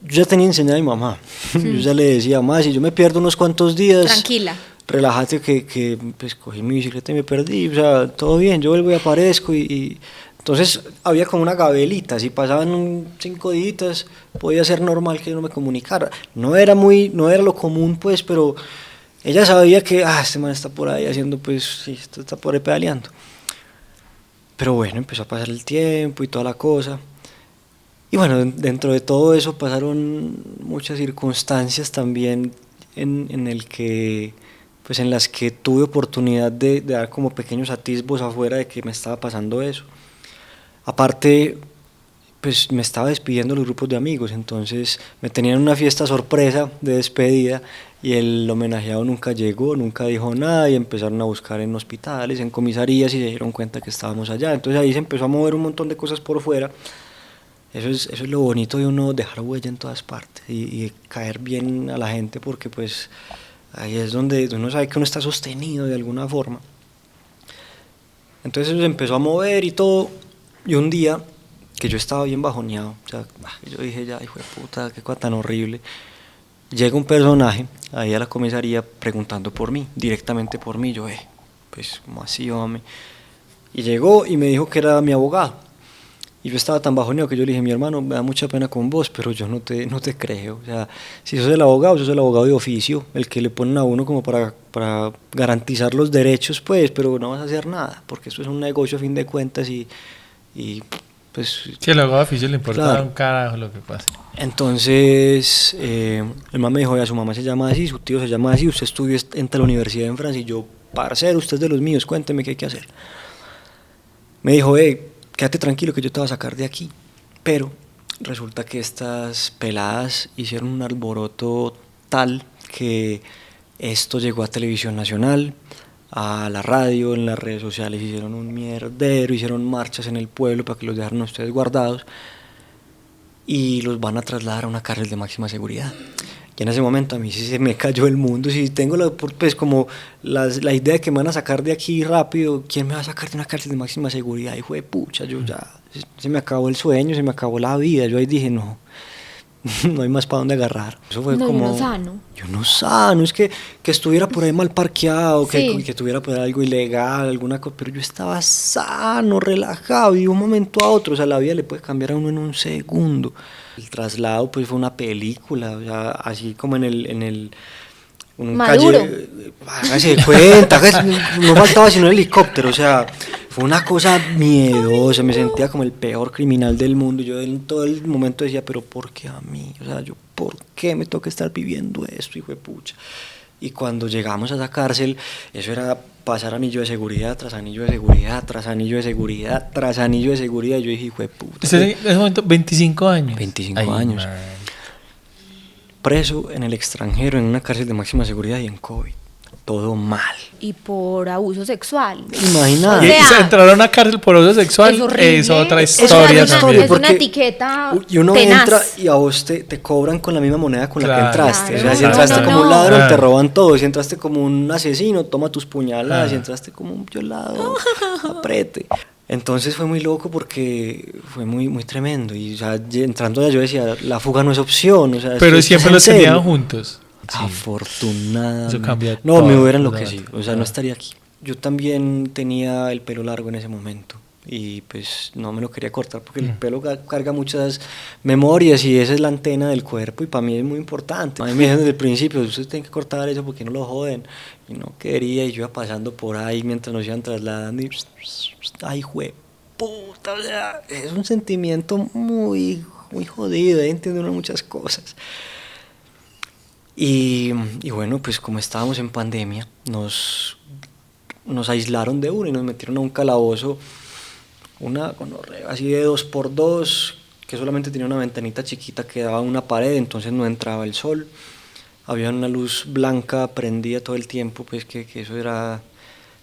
ya tenía enseñada a mi mamá. Yo ya le decía, mamá, si yo me pierdo unos cuantos días, Tranquila. relájate que pues cogí mi bicicleta y me perdí, o sea, todo bien, yo vuelvo y aparezco y entonces había como una gabelita, si pasaban 5 días podía ser normal que yo no me comunicara. No era lo común pues, pero ella sabía que, este man está por ahí haciendo pues, sí, está por ahí pedaleando. Pero bueno, empezó a pasar el tiempo y toda la cosa. Y bueno, dentro de todo eso pasaron muchas circunstancias también pues en las que tuve oportunidad de dar como pequeños atisbos afuera de que me estaba pasando eso. Aparte, pues me estaba despidiendo de los grupos de amigos, entonces me tenían una fiesta sorpresa de despedida y el homenajeado nunca llegó, nunca dijo nada y empezaron a buscar en hospitales, en comisarías y se dieron cuenta que estábamos allá. Entonces ahí se empezó a mover un montón de cosas por fuera. Eso es lo bonito de uno dejar huella en todas partes y caer bien a la gente porque pues ahí es donde uno sabe que uno está sostenido de alguna forma. Entonces eso se empezó a mover y todo y un día que yo estaba bien bajoneado, o sea, yo dije ya, hijo de puta, qué cosa tan horrible. Llega un personaje ahí a la comisaría preguntando por mí, directamente por mí, yo, pues, ¿cómo así, hombre? Y llegó y me dijo que era mi abogado. Y yo estaba tan bajoneado que yo le dije, mi hermano, me da mucha pena con vos, pero yo no te creo. O sea, si sos el abogado de oficio, el que le ponen a uno como para garantizar los derechos, pues, pero no vas a hacer nada, porque esto es un negocio a fin de cuentas y pues... Si el abogado oficial le importa claro. un carajo lo que pase. Entonces, el man me dijo, ya su mamá se llama así, su tío se llama así, usted estudió en la universidad en Francia, y yo, parcero, usted es de los míos, cuénteme qué hay que hacer. Me dijo, quédate tranquilo que yo te voy a sacar de aquí, pero resulta que estas peladas hicieron un alboroto tal que esto llegó a Televisión Nacional, a la radio, en las redes sociales, hicieron un mierdero, hicieron marchas en el pueblo para que los dejaran a ustedes guardados y los van a trasladar a una cárcel de máxima seguridad. Y en ese momento a mí sí se me cayó el mundo, si tengo pues como la idea de que me van a sacar de aquí rápido, ¿quién me va a sacar de una cárcel de máxima seguridad? Hijo de pucha, yo ya, se me acabó el sueño, se me acabó la vida, yo ahí dije no, no hay más para dónde agarrar. Eso fue No, y como... uno sano. Yo no sano, es que estuviera por ahí mal parqueado, Sí. que tuviera por ahí algo ilegal, alguna cosa, pero yo estaba sano, relajado, y de un momento a otro, o sea, la vida le puede cambiar a uno en un segundo. El traslado, pues, fue una película, o sea, así como en el un Maduro. hágase de cuenta, no faltaba sino el helicóptero, o sea, fue una cosa miedosa, me sentía como el peor criminal del mundo, yo en todo el momento decía, pero ¿por qué a mí? O sea, yo, ¿por qué me toca estar viviendo esto, hijo de pucha? Y cuando llegamos a esa cárcel, eso era pasar anillo de seguridad, tras anillo de seguridad, tras anillo de seguridad, tras anillo de seguridad, y yo dije, hijo de puta. Usted en ese momento, 25 años. 25 Ay, años. man. Preso en el extranjero, en una cárcel de máxima seguridad y en COVID. Todo mal. Y por abuso sexual. Imagínate. Y O sea, entrar a una cárcel por abuso sexual es horrible. es otra Es historia una- también. es una etiqueta Y uno tenaz. entra y a vos te cobran con la misma moneda con la que Claro. entraste. O sea, si Claro. entraste No, como no, un no. ladrón, te Claro. roban todo. Si entraste como un asesino, toma tus puñaladas. Ah. Si entraste como un violado, aprete. Entonces fue muy loco porque fue muy, muy tremendo. Y o sea, entrando allá yo decía, la fuga no es opción. O sea, Pero esto siempre es en los serio. tenían juntos. Sí. Afortunadamente. Eso cambia No, todo, me hubiera totalmente. enloquecido. O sea, no estaría aquí. Yo también tenía el pelo largo en ese momento. Y pues no me lo quería cortar porque el pelo carga muchas memorias y esa es la antena del cuerpo y para mí es muy importante. A mí me dijeron desde el principio, ustedes tienen que cortar eso porque no lo joden. Y no quería y yo iba pasando por ahí mientras nos iban trasladando y... ¡Ay, jueputa! O sea, es un sentimiento muy, muy jodido, entiende uno muchas cosas. Y bueno, pues como estábamos en pandemia, nos aislaron de uno y nos metieron a un calabozo, una gonorrea así de 2x2, que solamente tenía una ventanita chiquita que daba a una pared, entonces no entraba el sol. Había una luz blanca prendida todo el tiempo, pues que eso era...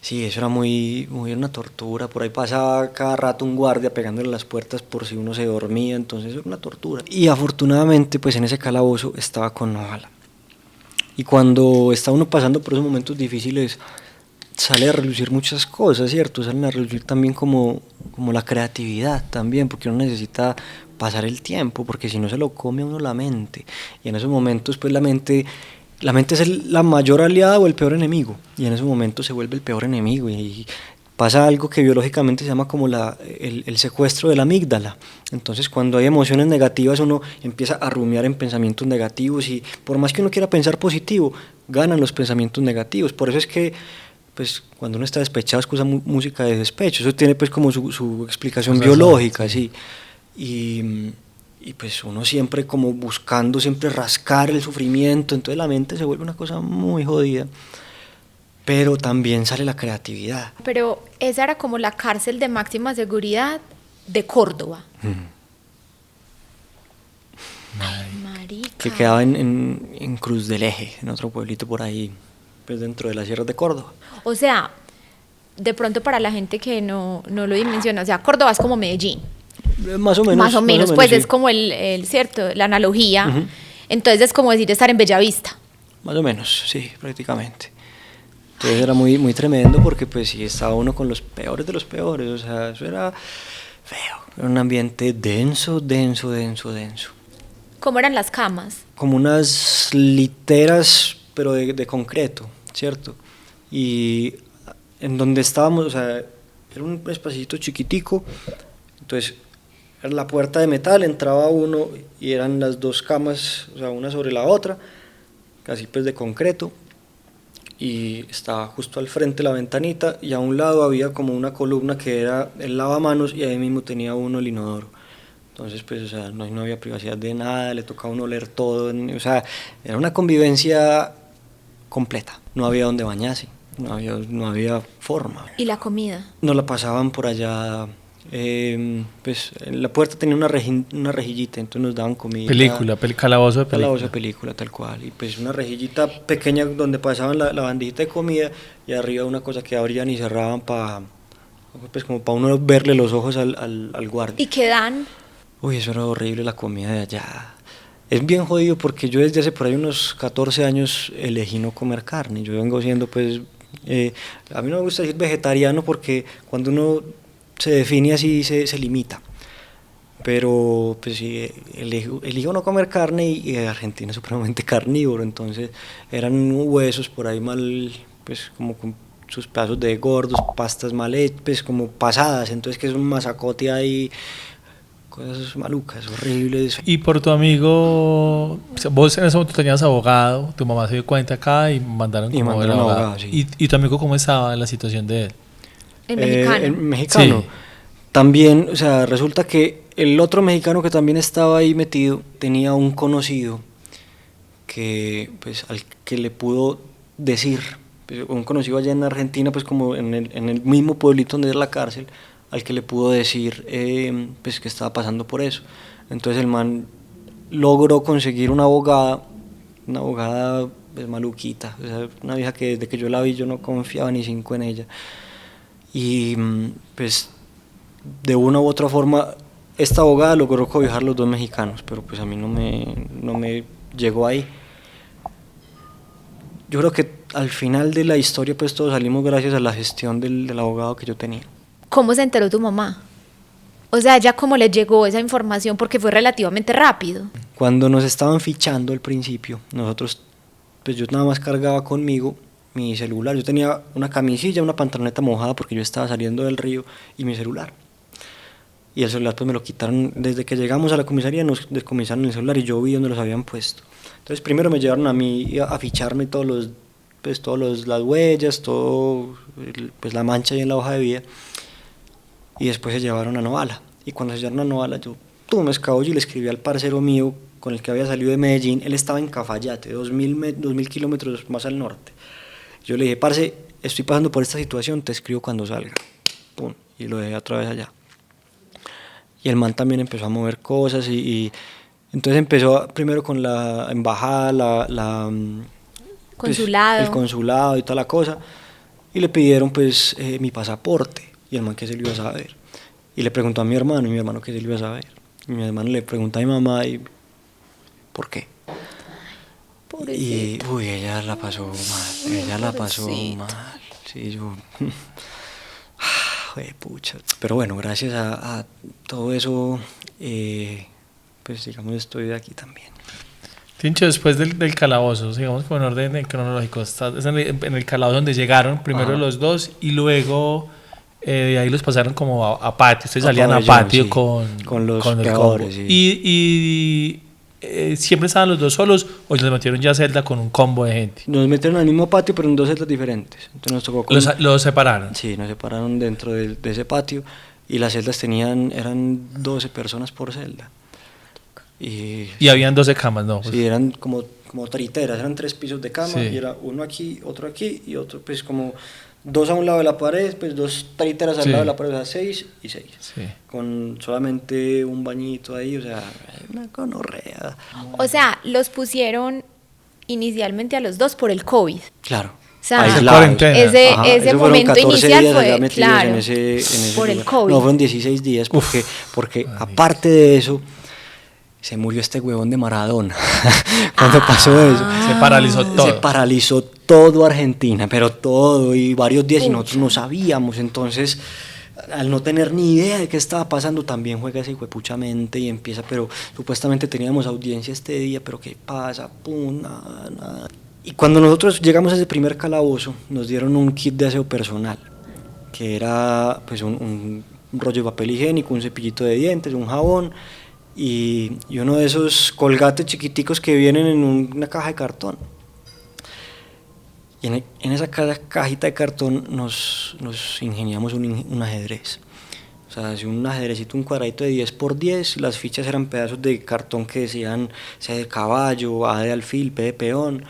Sí, eso era muy una tortura. Por ahí pasaba cada rato un guardia pegándole a las puertas por si uno se dormía, entonces era una tortura. Y afortunadamente, pues en ese calabozo estaba con Noala. Y cuando está uno pasando por esos momentos difíciles, sale a relucir muchas cosas, ¿cierto? Salen a relucir también como la creatividad también, porque uno necesita pasar el tiempo, porque si no se lo come a uno la mente. Y en esos momentos, pues la mente es la mayor aliada o el peor enemigo. Y en esos momentos se vuelve el peor enemigo. Y pasa algo que biológicamente se llama como el secuestro de la amígdala. Entonces cuando hay emociones negativas uno empieza a rumiar en pensamientos negativos y por más que uno quiera pensar positivo, ganan los pensamientos negativos. Por eso es que pues cuando uno está despechado escucha música de despecho. Eso tiene pues como su explicación biológica, sí. Y pues uno siempre como buscando siempre rascar el sufrimiento, entonces la mente se vuelve una cosa muy jodida. Pero también sale la creatividad. Pero esa era como la cárcel de máxima seguridad de Córdoba. Ay, marica. Que quedaba en Cruz del Eje, en otro pueblito por ahí, pues dentro de las sierras de Córdoba. O sea, de pronto para la gente que no lo dimensiona, o sea, Córdoba es como Medellín. Más o menos. Más o menos, pues sí. es como el cierto, la analogía. Ujú. Entonces es como decir estar en Bellavista. Más o menos, sí, prácticamente. Entonces era muy, muy tremendo porque pues sí estaba uno con los peores de los peores, o sea, eso era feo, era un ambiente denso, denso, denso, denso. ¿Cómo eran las camas? Como unas literas, pero de concreto, ¿cierto? Y en donde estábamos, o sea, era un espacito chiquitico, entonces era la puerta de metal, entraba uno y eran las dos camas, o sea, una sobre la otra, casi pues de concreto, y estaba justo al frente la ventanita y a un lado había como una columna que era el lavamanos y ahí mismo tenía uno el inodoro. Entonces, pues, o sea, no había privacidad de nada, le tocaba a uno leer todo, o sea, era una convivencia completa, no había donde bañarse, no había forma. ¿Y la comida? Nos la pasaban por allá, pues, en la puerta tenía una rejillita, entonces nos daban comida. Película, calabozo de película. Calabozo de película, tal cual, y pues una rejillita pequeña donde pasaban la bandejita de comida y arriba una cosa que abrían y cerraban pues como para uno verle los ojos al guardia. ¿Y qué dan? Uy, eso era horrible la comida de allá. Es bien jodido porque yo desde hace por ahí unos 14 años elegí no comer carne. Yo vengo siendo pues, a mí no me gusta decir vegetariano porque cuando uno se define así se limita. pero pues sí, elijo no comer carne y Argentina es supremamente carnívoro, entonces eran huesos por ahí mal, pues como con sus pedazos de gordos, pastas mal hechas, pues como pasadas, entonces que es un masacote ahí, cosas malucas, horribles. Y por tu amigo, o sea, vos en ese momento tenías abogado, tu mamá se dio cuenta acá y mandaron Y como mandaron el abogado. abogado, sí. ¿Y tu amigo cómo estaba en la situación de él? El mexicano. El mexicano. Sí. También, o sea, resulta que el otro mexicano que también estaba ahí metido tenía un conocido que, pues, al que le pudo decir, pues, un conocido allá en Argentina, pues como en el mismo pueblito donde es la cárcel, al que le pudo decir, pues, que estaba pasando por eso. Entonces el man logró conseguir una abogada pues, maluquita, o sea, una vieja que desde que yo la vi yo no confiaba ni cinco en ella. Y pues de una u otra forma esta abogada logró cobijar a los dos mexicanos, pero pues a mí no me llegó ahí. Yo creo que al final de la historia pues todos salimos gracias a la gestión del abogado que yo tenía. ¿Cómo se enteró tu mamá? O sea, ¿ya cómo le llegó esa información? Porque fue relativamente rápido. Cuando nos estaban fichando al principio, nosotros, pues yo nada más cargaba conmigo mi celular. Yo tenía una camisilla, una pantaloneta mojada porque yo estaba saliendo del río y mi celular. Y el celular pues me lo quitaron, desde que llegamos a la comisaría nos descomisaron el celular y yo vi dónde los habían puesto. Entonces primero me llevaron a mí a ficharme las huellas, pues la mancha ahí en la hoja de vida. Y después se llevaron a Novala. Y cuando se llevaron a Novala, yo me escabullí y le escribí al parcero mío con el que había salido de Medellín. Él estaba en Cafayate, 2000 kilómetros más al norte. Yo le dije, parce, estoy pasando por esta situación, te escribo cuando salga. Pum, y lo dejé otra vez allá. Y el man también empezó a mover cosas y entonces empezó primero con la embajada, Consulado. pues, el consulado y toda la cosa. Y le pidieron pues mi pasaporte. Y el man que se lo iba a saber. Y le preguntó a mi hermano, y mi hermano que se lo iba a saber. Y mi hermano le preguntó a mi mamá, y ¿por qué? Pobrecito. Y, ella la pasó mal, ella la pasó mal. Sí, yo... pucha. Pero bueno, gracias a todo eso, pues digamos, estoy de aquí también. Tincho, después del calabozo, digamos como en orden cronológico, es en el calabozo donde llegaron primero los dos y luego de ahí los pasaron como a patio. Ustedes salían a patio sí, con los el peores, combo. sí. Y siempre estaban los dos solos o les metieron ya celda con un combo de gente. Nos metieron al mismo patio, pero en dos celdas diferentes. Entonces nos tocó Los separaron. Sí, nos separaron dentro de ese patio y las celdas eran 12 personas por celda. Y habían 12 camas, ¿no? Sí, eran como triteras, eran 3 pisos de cama, Sí. y era uno aquí y otro, pues como 2 a un lado de la pared, pues 2 triteras al Sí. lado de la pared, o sea, 6 y 6. Sí. Con solamente un bañito ahí, o sea, una gonorrea. O sea, los pusieron inicialmente a los dos por el COVID. Claro. O sea, aislados. Cuarentena. ese Ajá, eso fueron momento 14 inicial días allá fue, metidos claro, en ese por el lugar. COVID. No, fueron 16 días porque aparte de eso, se murió este huevón de Maradona. Cuando pasó eso. Se paralizó todo. Se paralizó todo Argentina, pero todo, y varios días, y nosotros no sabíamos. Entonces, al no tener ni idea de qué estaba pasando, también juega ese hijuepuchamente y empieza, pero supuestamente teníamos audiencia este día, pero ¿qué pasa? Pum, nada. Y cuando nosotros llegamos a ese primer calabozo, nos dieron un kit de aseo personal, que era pues un rollo de papel higiénico, un cepillito de dientes, un jabón y uno de esos colgates chiquiticos que vienen en una caja de cartón. Y en esa cajita de cartón nos ingeniamos un ajedrez. O sea, si un ajedrecito, un cuadradito de 10 por 10, las fichas eran pedazos de cartón que decían C de caballo, A de alfil, P de peón.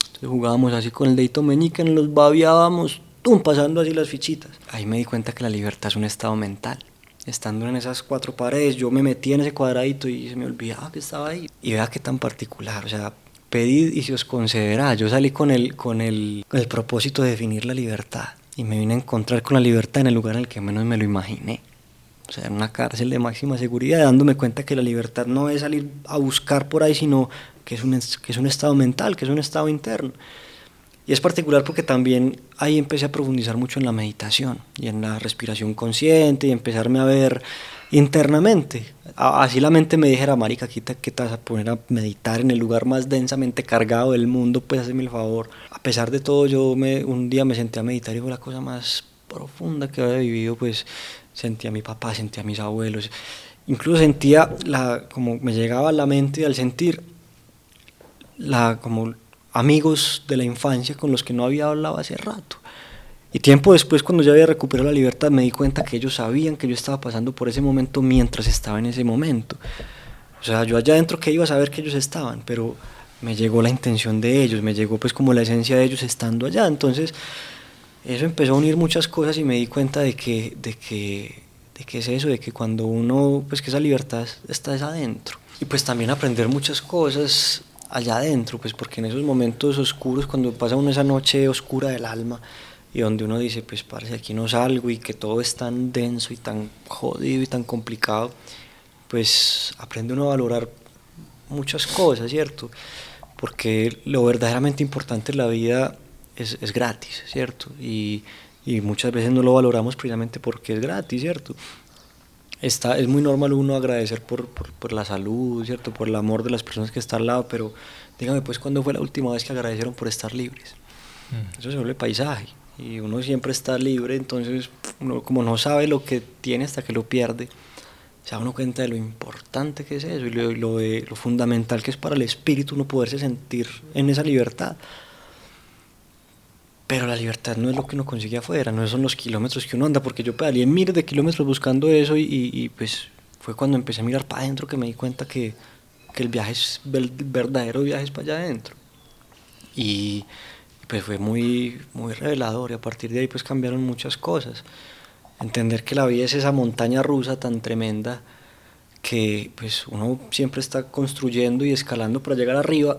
Entonces jugábamos así con el dedito meñique, nos los babeábamos, pasando así las fichitas. Ahí me di cuenta que la libertad es un estado mental. Estando en esas 4 paredes, yo me metí en ese cuadradito y se me olvidaba que estaba ahí. Y vea qué tan particular, o sea, pedid y se os concederá. Yo salí con el propósito de definir la libertad y me vine a encontrar con la libertad en el lugar en el que menos me lo imaginé. O sea, en una cárcel de máxima seguridad, dándome cuenta que la libertad no es salir a buscar por ahí, sino que es un estado mental, que es un estado interno. Y es particular porque también ahí empecé a profundizar mucho en la meditación y en la respiración consciente y empezarme a ver internamente. Así la mente me dijera, marica, ¿qué te vas a poner a meditar en el lugar más densamente cargado del mundo? Pues hazme el favor. A pesar de todo, un día me senté a meditar y fue la cosa más profunda que había vivido. Pues sentí a mi papá, sentí a mis abuelos, incluso sentía como me llegaba a la mente al sentir como amigos de la infancia con los que no había hablado hace rato. Y tiempo después, cuando ya había recuperado la libertad, me di cuenta que ellos sabían que yo estaba pasando por ese momento mientras estaba en ese momento. O sea, yo allá adentro que iba a saber que ellos estaban, pero me llegó la intención de ellos, me llegó pues como la esencia de ellos estando allá. Entonces, eso empezó a unir muchas cosas y me di cuenta de que es eso, de que cuando uno, pues que esa libertad está adentro. Y pues también aprender muchas cosas allá adentro, pues porque en esos momentos oscuros, cuando pasa uno esa noche oscura del alma, y donde uno dice, pues parce, aquí no salgo, y que todo es tan denso y tan jodido y tan complicado, pues aprende uno a valorar muchas cosas, ¿cierto? Porque lo verdaderamente importante en la vida es gratis, ¿cierto? Y muchas veces no lo valoramos precisamente porque es gratis, ¿cierto? Es muy normal uno agradecer por la salud, ¿cierto? Por el amor de las personas que están al lado, pero dígame pues, ¿cuándo fue la última vez que agradecieron por estar libres? Eso se vuelve paisaje. Y uno siempre está libre, entonces uno como no sabe lo que tiene hasta que lo pierde, se da uno cuenta de lo importante que es eso y lo fundamental que es para el espíritu uno poderse sentir en esa libertad. Pero la libertad no es lo que uno consigue afuera, no son los kilómetros que uno anda, porque yo pedaleé miles de kilómetros buscando eso y pues fue cuando empecé a mirar para adentro que me di cuenta que el viaje el verdadero viaje es para allá adentro. Y pues fue muy, muy revelador y a partir de ahí pues cambiaron muchas cosas. Entender que la vida es esa montaña rusa tan tremenda que pues uno siempre está construyendo y escalando para llegar arriba,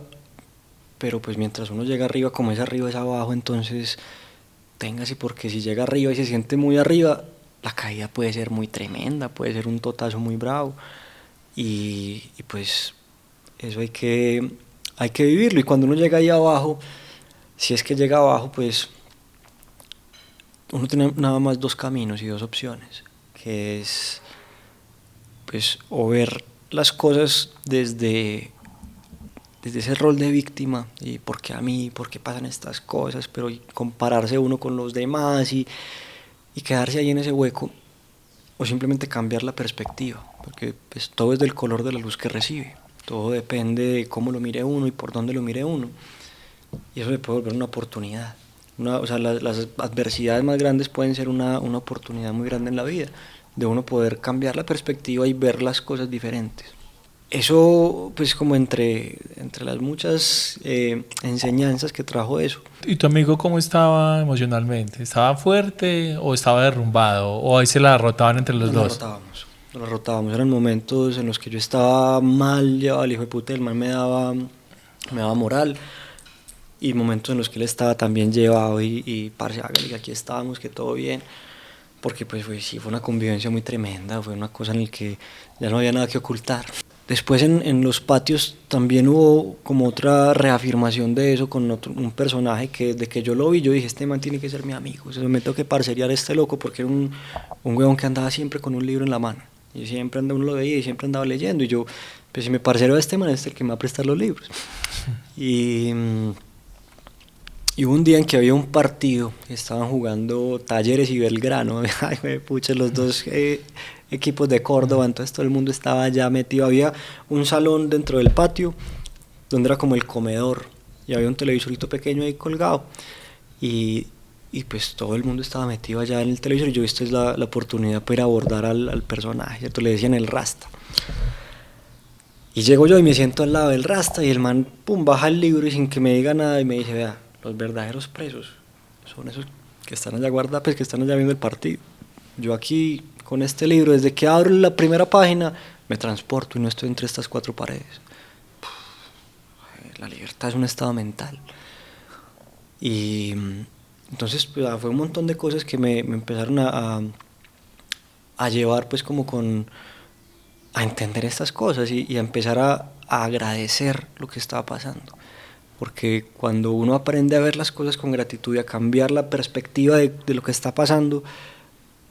pero pues mientras uno llega arriba, como es arriba es abajo, entonces téngase, porque si llega arriba y se siente muy arriba, la caída puede ser muy tremenda, puede ser un totazo muy bravo y pues eso hay que vivirlo. Y cuando uno llega ahí abajo, si es que llega abajo, pues uno tiene nada más dos caminos y dos opciones, que es pues o ver las cosas desde ese rol de víctima y por qué a mí, por qué pasan estas cosas, pero y compararse uno con los demás y quedarse ahí en ese hueco, o simplemente cambiar la perspectiva, porque pues todo es del color de la luz que recibe, todo depende de cómo lo mire uno y por dónde lo mire uno. Y eso le puede volver una oportunidad. O sea, las adversidades más grandes pueden ser una oportunidad muy grande en la vida, de uno poder cambiar la perspectiva y ver las cosas diferentes. Eso, pues como entre las muchas enseñanzas que trajo eso. ¿Y tu amigo cómo estaba emocionalmente? ¿Estaba fuerte o estaba derrumbado? ¿O ahí se la derrotaban entre los dos? Nos rotábamos. Eran momentos en los que yo estaba mal, llevaba el hijo de puta, el man me daba moral. Y momentos en los que él estaba también llevado y parce, hágale que aquí estábamos, que todo bien, porque pues sí, fue una convivencia muy tremenda, fue una cosa en la que ya no había nada que ocultar. Después en los patios también hubo como otra reafirmación de eso con un personaje que desde que yo lo vi, yo dije, este man tiene que ser mi amigo, se me tengo que parceriar a este loco, porque era un huevón que andaba siempre con un libro en la mano, y siempre uno lo veía y siempre andaba leyendo, y yo, pues si me parcero a este man, este es el que me va a prestar los libros. Y hubo un día en que había un partido que estaban jugando Talleres y Belgrano. Ay, pucha, los dos equipos de Córdoba, entonces todo el mundo estaba allá metido. Había un salón dentro del patio donde era como el comedor y había un televisorito pequeño ahí colgado. Y pues todo el mundo estaba metido allá en el televisor y yo, esta es la oportunidad para ir a abordar al personaje, ¿cierto? Le decían el Rasta. Y llego yo y me siento al lado del Rasta y el man, pum, baja el libro y sin que me diga nada y me dice, vea, los verdaderos presos son esos que están allá guardados, pues que están allá viendo el partido. Yo aquí, con este libro, desde que abro la primera página, me transporto y no estoy entre estas cuatro paredes. La libertad es un estado mental. Y entonces pues, fue un montón de cosas que me empezaron a llevar pues como a entender estas cosas y a empezar a agradecer lo que estaba pasando. Porque cuando uno aprende a ver las cosas con gratitud y a cambiar la perspectiva de lo que está pasando,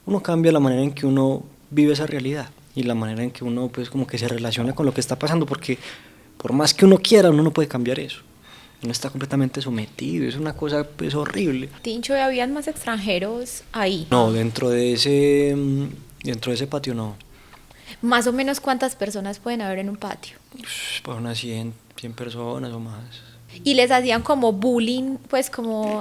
uno cambia la manera en que uno vive esa realidad. y la manera en que uno pues como que se relaciona con lo que está pasando, porque por más que uno quiera, uno no puede cambiar eso. Uno está completamente sometido, es una cosa pues horrible. Tincho, ¿y habían más extranjeros ahí? No, dentro de ese patio no. Más o menos, ¿cuántas personas pueden haber en un patio? Por unas 100 personas o más. Y les hacían como bullying, pues como,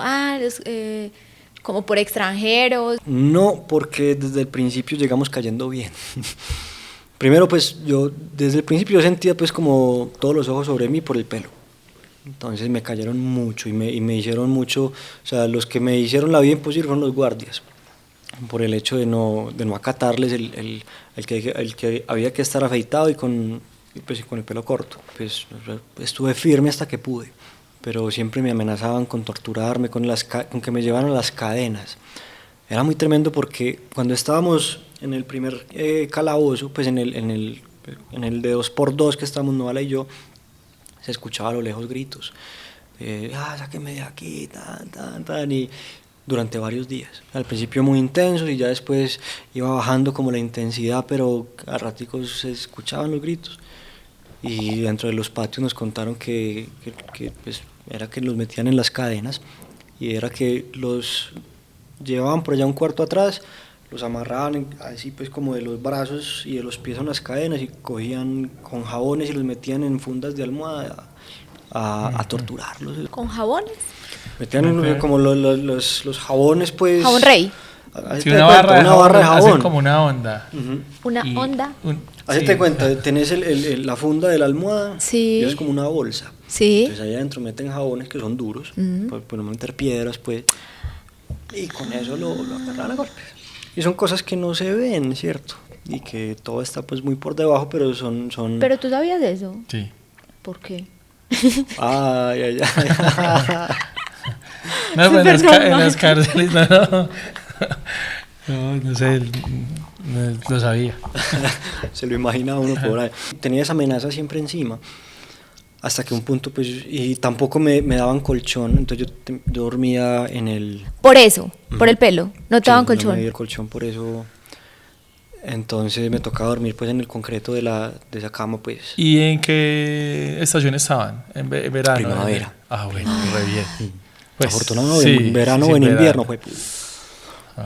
como por extranjeros. No, porque desde el principio llegamos cayendo bien. Primero, pues yo desde el principio sentía pues como todos los ojos sobre mí por el pelo. Entonces me cayeron mucho y me hicieron mucho, o sea, los que me hicieron la vida imposible fueron los guardias, por el hecho de no acatarles el que había que estar afeitado y con el pelo corto. Pues estuve firme hasta que pude, pero siempre me amenazaban con torturarme, con que me llevaran a las cadenas. Era muy tremendo porque cuando estábamos en el primer calabozo, pues en el de 2x2 que estábamos Novala y yo, se escuchaba a lo lejos gritos, sáquenme de aquí, y durante varios días. Al principio muy intensos y ya después iba bajando como la intensidad, pero a raticos se escuchaban los gritos. Y dentro de los patios nos contaron que pues, era que los metían en las cadenas y era que los llevaban por allá un cuarto atrás, los amarraban así pues como de los brazos y de los pies a unas cadenas y cogían con jabones y los metían en fundas de almohada a torturarlos. ¿Con jabones? Metían como los jabones pues... ¿Jabón rey? Sí, una barra de jabón. Hacen como una onda. ¿Una onda? Hacete cuenta, tenés la funda de la almohada sí. y es como una bolsa. Sí. Entonces ahí adentro meten jabones que son duros, pues no meter piedras pues, y con eso lo agarran a golpes. Y son cosas que no se ven, ¿cierto? Y que todo está pues muy por debajo, pero son... ¿Pero tú sabías de eso? Sí. ¿Por qué? Ay. No, pero en las cárceles no sé, no lo sabía. Se lo imaginaba uno por ahí. Tenía esa amenaza siempre encima. Hasta que un punto, pues, y tampoco me daban colchón, entonces yo dormía en el... Por eso, por el pelo, no te daban colchón. No me dio el colchón por eso, entonces me tocaba dormir pues en el concreto de esa cama, pues. ¿Y en qué estación estaban? ¿En verano? Primavera. Bueno, re bien. Pues, afortunadamente, sí, en verano o en invierno, pero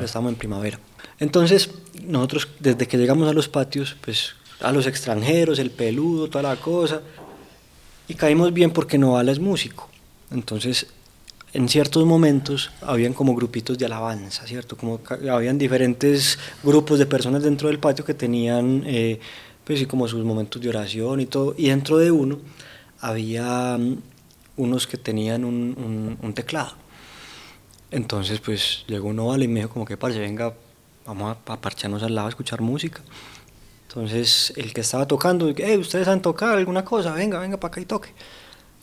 estábamos en primavera. Entonces, nosotros, desde que llegamos a los patios, pues, a los extranjeros, el peludo, toda la cosa... Y caímos bien porque Novala es músico, entonces en ciertos momentos habían como grupitos de alabanza, ¿cierto? Como habían diferentes grupos de personas dentro del patio que tenían pues sí, como sus momentos de oración y todo, y dentro de uno había unos que tenían un teclado. Entonces pues llegó Novala y me dijo como que parce, venga, vamos a parcharnos al lado a escuchar música. Entonces, el que estaba tocando, ¿ustedes han tocado alguna cosa? Venga para acá y toque.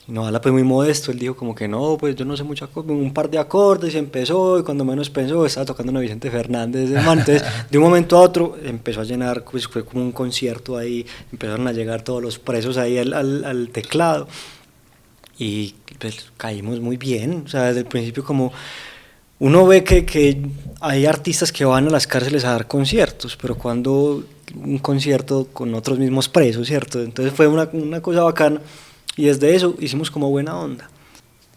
Y Novala pues muy modesto, él dijo como que no, pues yo no sé mucho, un par de acordes y empezó, y cuando menos pensó estaba tocando una Vicente Fernández de man. Entonces, de un momento a otro empezó a llenar, pues fue como un concierto ahí, empezaron a llegar todos los presos ahí al teclado. Y pues caímos muy bien, o sea, desde el principio como... Uno ve que hay artistas que van a las cárceles a dar conciertos, pero cuando un concierto con otros mismos presos, ¿cierto? Entonces fue una cosa bacana y desde eso hicimos como buena onda.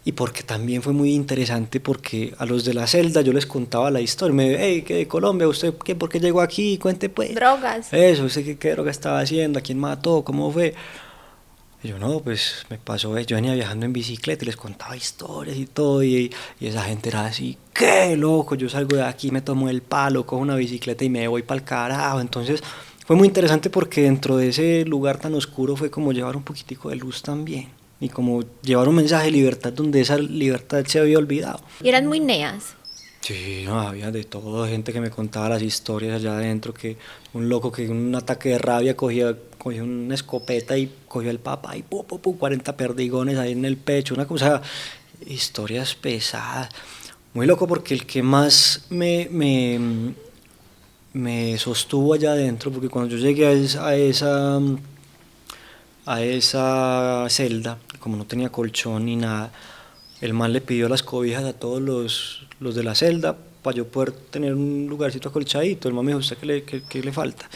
Y porque también fue muy interesante porque a los de la celda yo les contaba la historia. Me dijo, ¿qué de Colombia? ¿Usted qué? ¿Por qué llegó aquí? Cuente pues. Drogas. Eso, ¿usted qué droga estaba haciendo? ¿A quién mató? ¿Cómo fue? Y yo, no, pues me pasó, yo venía viajando en bicicleta y les contaba historias y todo, y esa gente era así, qué loco, yo salgo de aquí, me tomo el palo, cojo una bicicleta y me voy para el carajo. Entonces fue muy interesante porque dentro de ese lugar tan oscuro fue como llevar un poquitico de luz también, y como llevar un mensaje de libertad donde esa libertad se había olvidado. Y eran muy neas. Sí, no, había de todo, gente que me contaba las historias allá adentro, que un loco que en un ataque de rabia cogió una escopeta y cogió el papá y 40 perdigones ahí en el pecho, una cosa, historias pesadas. Muy loco porque el que más me sostuvo allá adentro, porque cuando yo llegué a esa celda, como no tenía colchón ni nada, el man le pidió las cobijas a todos los de la celda para yo poder tener un lugarcito acolchadito. El man me dijo, ¿usted qué le falta?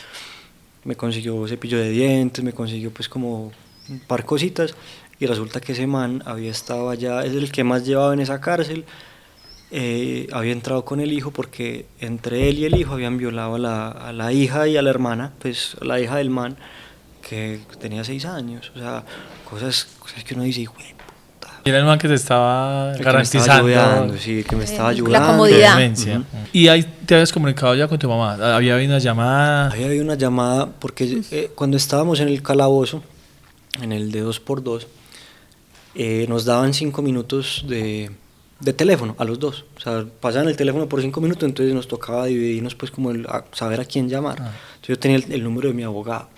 me consiguió cepillo de dientes, me consiguió pues como un par cositas, y resulta que ese man había estado allá, es el que más llevaba en esa cárcel, había entrado con el hijo porque entre él y el hijo habían violado a la hija y a la hermana, pues a la hija del man, que tenía 6 años, o sea, cosas que uno dice, güey, Y era el man que te estaba el que me garantizando estaba ayudando, sí, que me estaba La ayudando. comodidad. demencia. Y ahí te habías comunicado ya con tu mamá. Había habido una llamada. Había habido una llamada porque cuando estábamos en el calabozo, en el de 2x2, nos daban 5 minutos de teléfono a los dos. O sea, pasaban el teléfono por 5 minutos, entonces nos tocaba dividirnos pues como a saber a quién llamar. Entonces yo tenía el número de mi abogado.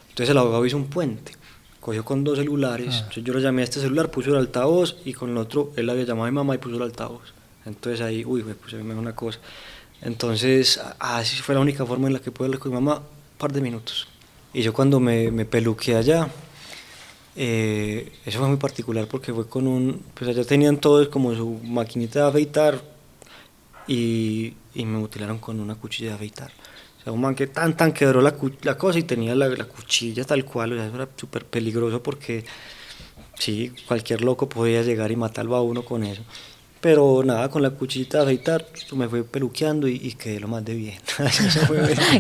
Entonces el abogado hizo un puente, cogió con 2 celulares, entonces yo lo llamé a este celular, puso el altavoz, y con el otro él había llamado a mi mamá y puso el altavoz. Entonces ahí, me puse una cosa. Entonces, así fue la única forma en la que pude hablar con mi mamá, un par de minutos. Y yo cuando me peluqué allá, eso fue muy particular porque fue pues allá tenían todos como su maquinita de afeitar, y me mutilaron con una cuchilla de afeitar. O sea, un man que tan quebró la cosa y tenía la cuchilla tal cual, o sea, eso era súper peligroso porque sí, cualquier loco podía llegar y matarlo a uno con eso. Pero nada, con la cuchillita de afeitar me fui peluqueando y quedé lo más de bien.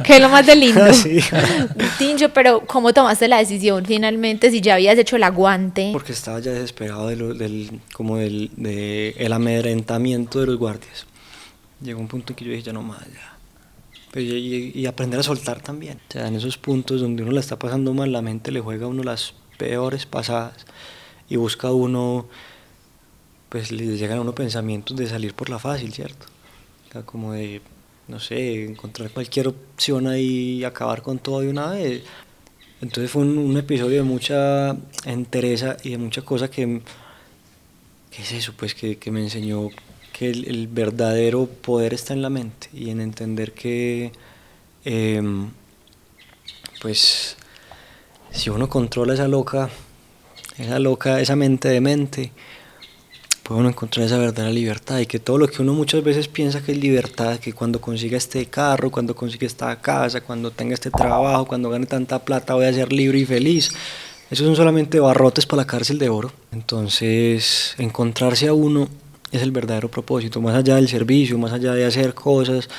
Que es lo más de lindo. Sí. Tincho, pero ¿cómo tomaste la decisión finalmente si ya habías hecho el aguante? Porque estaba ya desesperado del amedrentamiento de los guardias. Llegó un punto en que yo dije, ya no más, ya. Pues, y aprender a soltar también. O sea, en esos puntos donde uno la está pasando mal, la mente le juega a uno las peores pasadas y busca a uno, pues le llegan a uno pensamientos de salir por la fácil, ¿cierto? O sea, como de, no sé, encontrar cualquier opción ahí y acabar con todo de una vez. Entonces fue un episodio de mucha entereza y de mucha cosa que es eso, pues que me enseñó que el verdadero poder está en la mente y en entender que, pues, si uno controla esa mente demente, puede uno encontrar esa verdadera libertad, y que todo lo que uno muchas veces piensa que es libertad, que cuando consiga este carro, cuando consiga esta casa, cuando tenga este trabajo, cuando gane tanta plata voy a ser libre y feliz, esos son solamente barrotes para la cárcel de oro. Entonces, encontrarse a uno es el verdadero propósito, más allá del servicio, más allá de hacer cosas.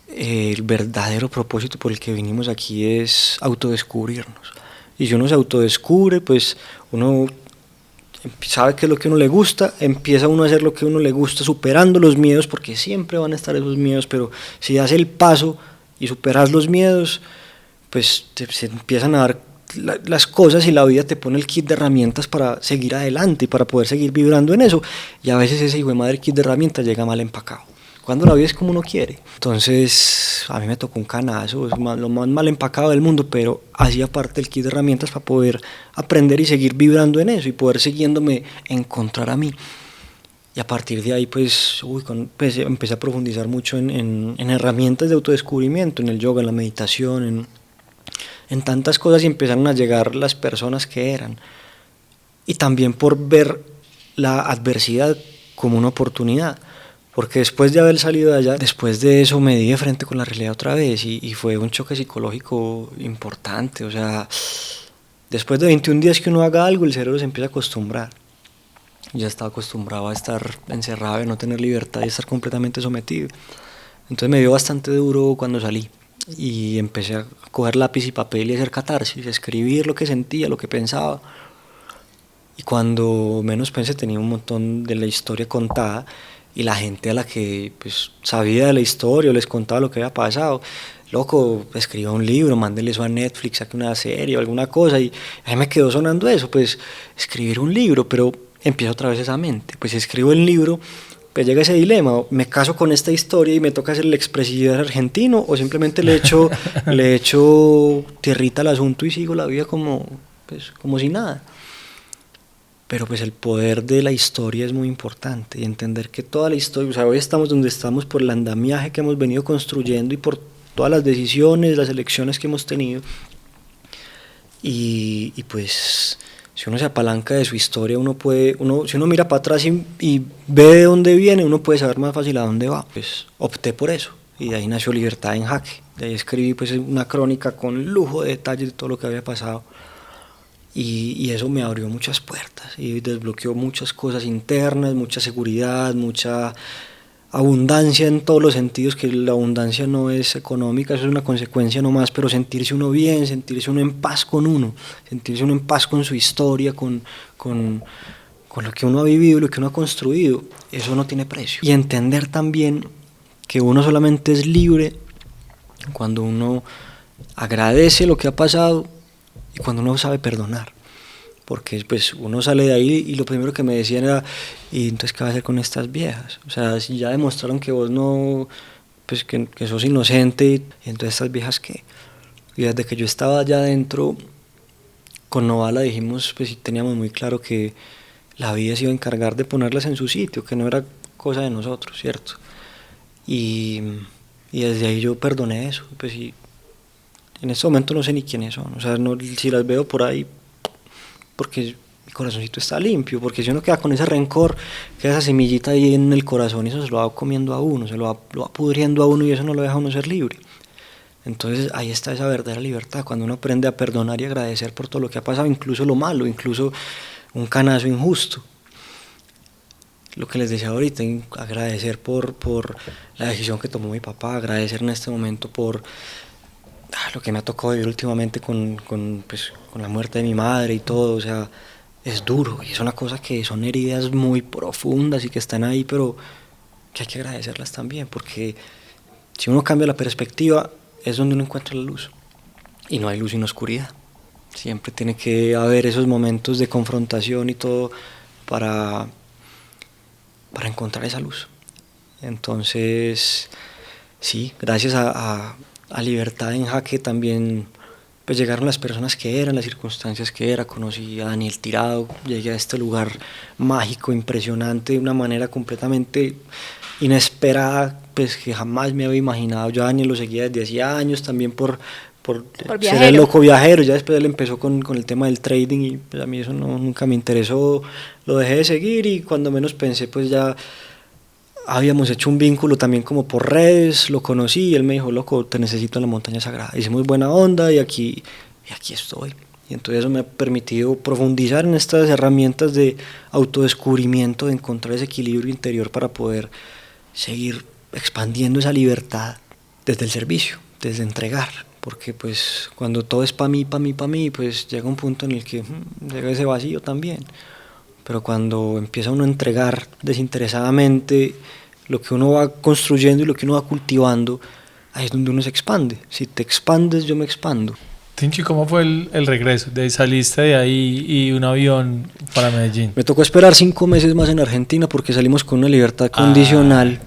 El verdadero propósito por el que vinimos aquí es autodescubrirnos. Y si uno se autodescubre, pues uno sabe qué es lo que a uno le gusta, empieza uno a hacer lo que a uno le gusta, superando los miedos, porque siempre van a estar esos miedos, pero si das el paso y superas los miedos, pues se empiezan a dar las cosas y la vida te pone el kit de herramientas para seguir adelante y para poder seguir vibrando en eso. Y a veces ese hijo de madre kit de herramientas llega mal empacado, cuando la vida es como uno quiere. Entonces a mí me tocó un canazo, es lo más mal empacado del mundo, pero hacía parte del kit de herramientas para poder aprender y seguir vibrando en eso y poder siguiéndome encontrar a mí. Y a partir de ahí pues empecé a profundizar mucho en herramientas de autodescubrimiento, en el yoga, en la meditación, en tantas cosas, y empezaron a llegar las personas que eran. Y también por ver la adversidad como una oportunidad, porque después de haber salido de allá, después de eso me di de frente con la realidad otra vez, y fue un choque psicológico importante. O sea, después de 21 días que uno haga algo, el cerebro se empieza a acostumbrar. Ya estaba acostumbrado a estar encerrado, a no tener libertad y estar completamente sometido. Entonces me dio bastante duro cuando salí. Y empecé a coger lápiz y papel y hacer catarsis, escribir lo que sentía, lo que pensaba. Y cuando menos pensé tenía un montón de la historia contada, y la gente a la que pues sabía de la historia o les contaba lo que había pasado, loco, escriba un libro, mándele eso a Netflix, saque una serie o alguna cosa, y ahí me quedó sonando eso, pues escribir un libro, pero empieza otra vez esa mente, pues escribo el libro. Pues llega ese dilema, me caso con esta historia y me toca ser el expresidente argentino, o simplemente le echo tierrita al asunto y sigo la vida como si nada. Pero pues el poder de la historia es muy importante, y entender que toda la historia, o sea, hoy estamos donde estamos por el andamiaje que hemos venido construyendo y por todas las decisiones, las elecciones que hemos tenido, y pues si uno se apalanca de su historia, si uno mira para atrás y ve de dónde viene, uno puede saber más fácil a dónde va. Pues opté por eso, y de ahí nació Libertad en Jaque. De ahí escribí pues una crónica con lujo de detalles de todo lo que había pasado. Y eso me abrió muchas puertas y desbloqueó muchas cosas internas, mucha seguridad, mucha abundancia en todos los sentidos, que la abundancia no es económica, eso es una consecuencia nomás, pero sentirse uno bien, sentirse uno en paz con uno, sentirse uno en paz con su historia, con lo que uno ha vivido, lo que uno ha construido, eso no tiene precio. Y entender también que uno solamente es libre cuando uno agradece lo que ha pasado y cuando uno sabe perdonar, porque pues uno sale de ahí y lo primero que me decían era, ¿y entonces qué vas a hacer con estas viejas? O sea, si ya demostraron que vos no, pues que sos inocente, y entonces estas viejas ¿qué? Y desde que yo estaba allá adentro, con Novala dijimos, pues sí teníamos muy claro que la vida se iba a encargar de ponerlas en su sitio, que no era cosa de nosotros, ¿cierto? Y desde ahí yo perdoné eso, pues sí. En este momento no sé ni quiénes son, o sea, no, si las veo por ahí, porque mi corazoncito está limpio, porque si uno queda con ese rencor, queda esa semillita ahí en el corazón y eso se lo va comiendo a uno, lo va pudriendo a uno y eso no lo deja a uno ser libre. Entonces ahí está esa verdadera libertad, cuando uno aprende a perdonar y agradecer por todo lo que ha pasado, incluso lo malo, incluso un canazo injusto. Lo que les decía ahorita, agradecer por la decisión que tomó mi papá, agradecer en este momento por lo que me ha tocado vivir últimamente con la muerte de mi madre y todo, o sea, es duro y es una cosa que son heridas muy profundas y que están ahí, pero que hay que agradecerlas también, porque si uno cambia la perspectiva es donde uno encuentra la luz, y no hay luz sin oscuridad. Siempre tiene que haber esos momentos de confrontación y todo para encontrar esa luz. Entonces, sí, gracias a Libertad en Jaque también pues llegaron las personas que eran, las circunstancias que era. Conocí a Daniel Tirado, llegué a este lugar mágico, impresionante, de una manera completamente inesperada, pues que jamás me había imaginado. Yo a Daniel lo seguía desde hacía años también por ser el loco viajero. Ya después él empezó con el tema del trading y pues a mí eso nunca me interesó, lo dejé de seguir y cuando menos pensé pues ya habíamos hecho un vínculo también como por redes, lo conocí y él me dijo, loco, te necesito en la montaña sagrada. Hicimos buena onda y aquí estoy. Y entonces eso me ha permitido profundizar en estas herramientas de autodescubrimiento, de encontrar ese equilibrio interior para poder seguir expandiendo esa libertad desde el servicio, desde entregar. Porque pues cuando todo es para mí, pues llega un punto en el que llega ese vacío también. Pero cuando empieza uno a entregar desinteresadamente lo que uno va construyendo y lo que uno va cultivando, ahí es donde uno se expande. Si te expandes, yo me expando. Tincho, ¿y cómo fue el regreso? Saliste de ahí y un avión para Medellín. Me tocó esperar 5 meses más en Argentina porque salimos con una libertad condicional.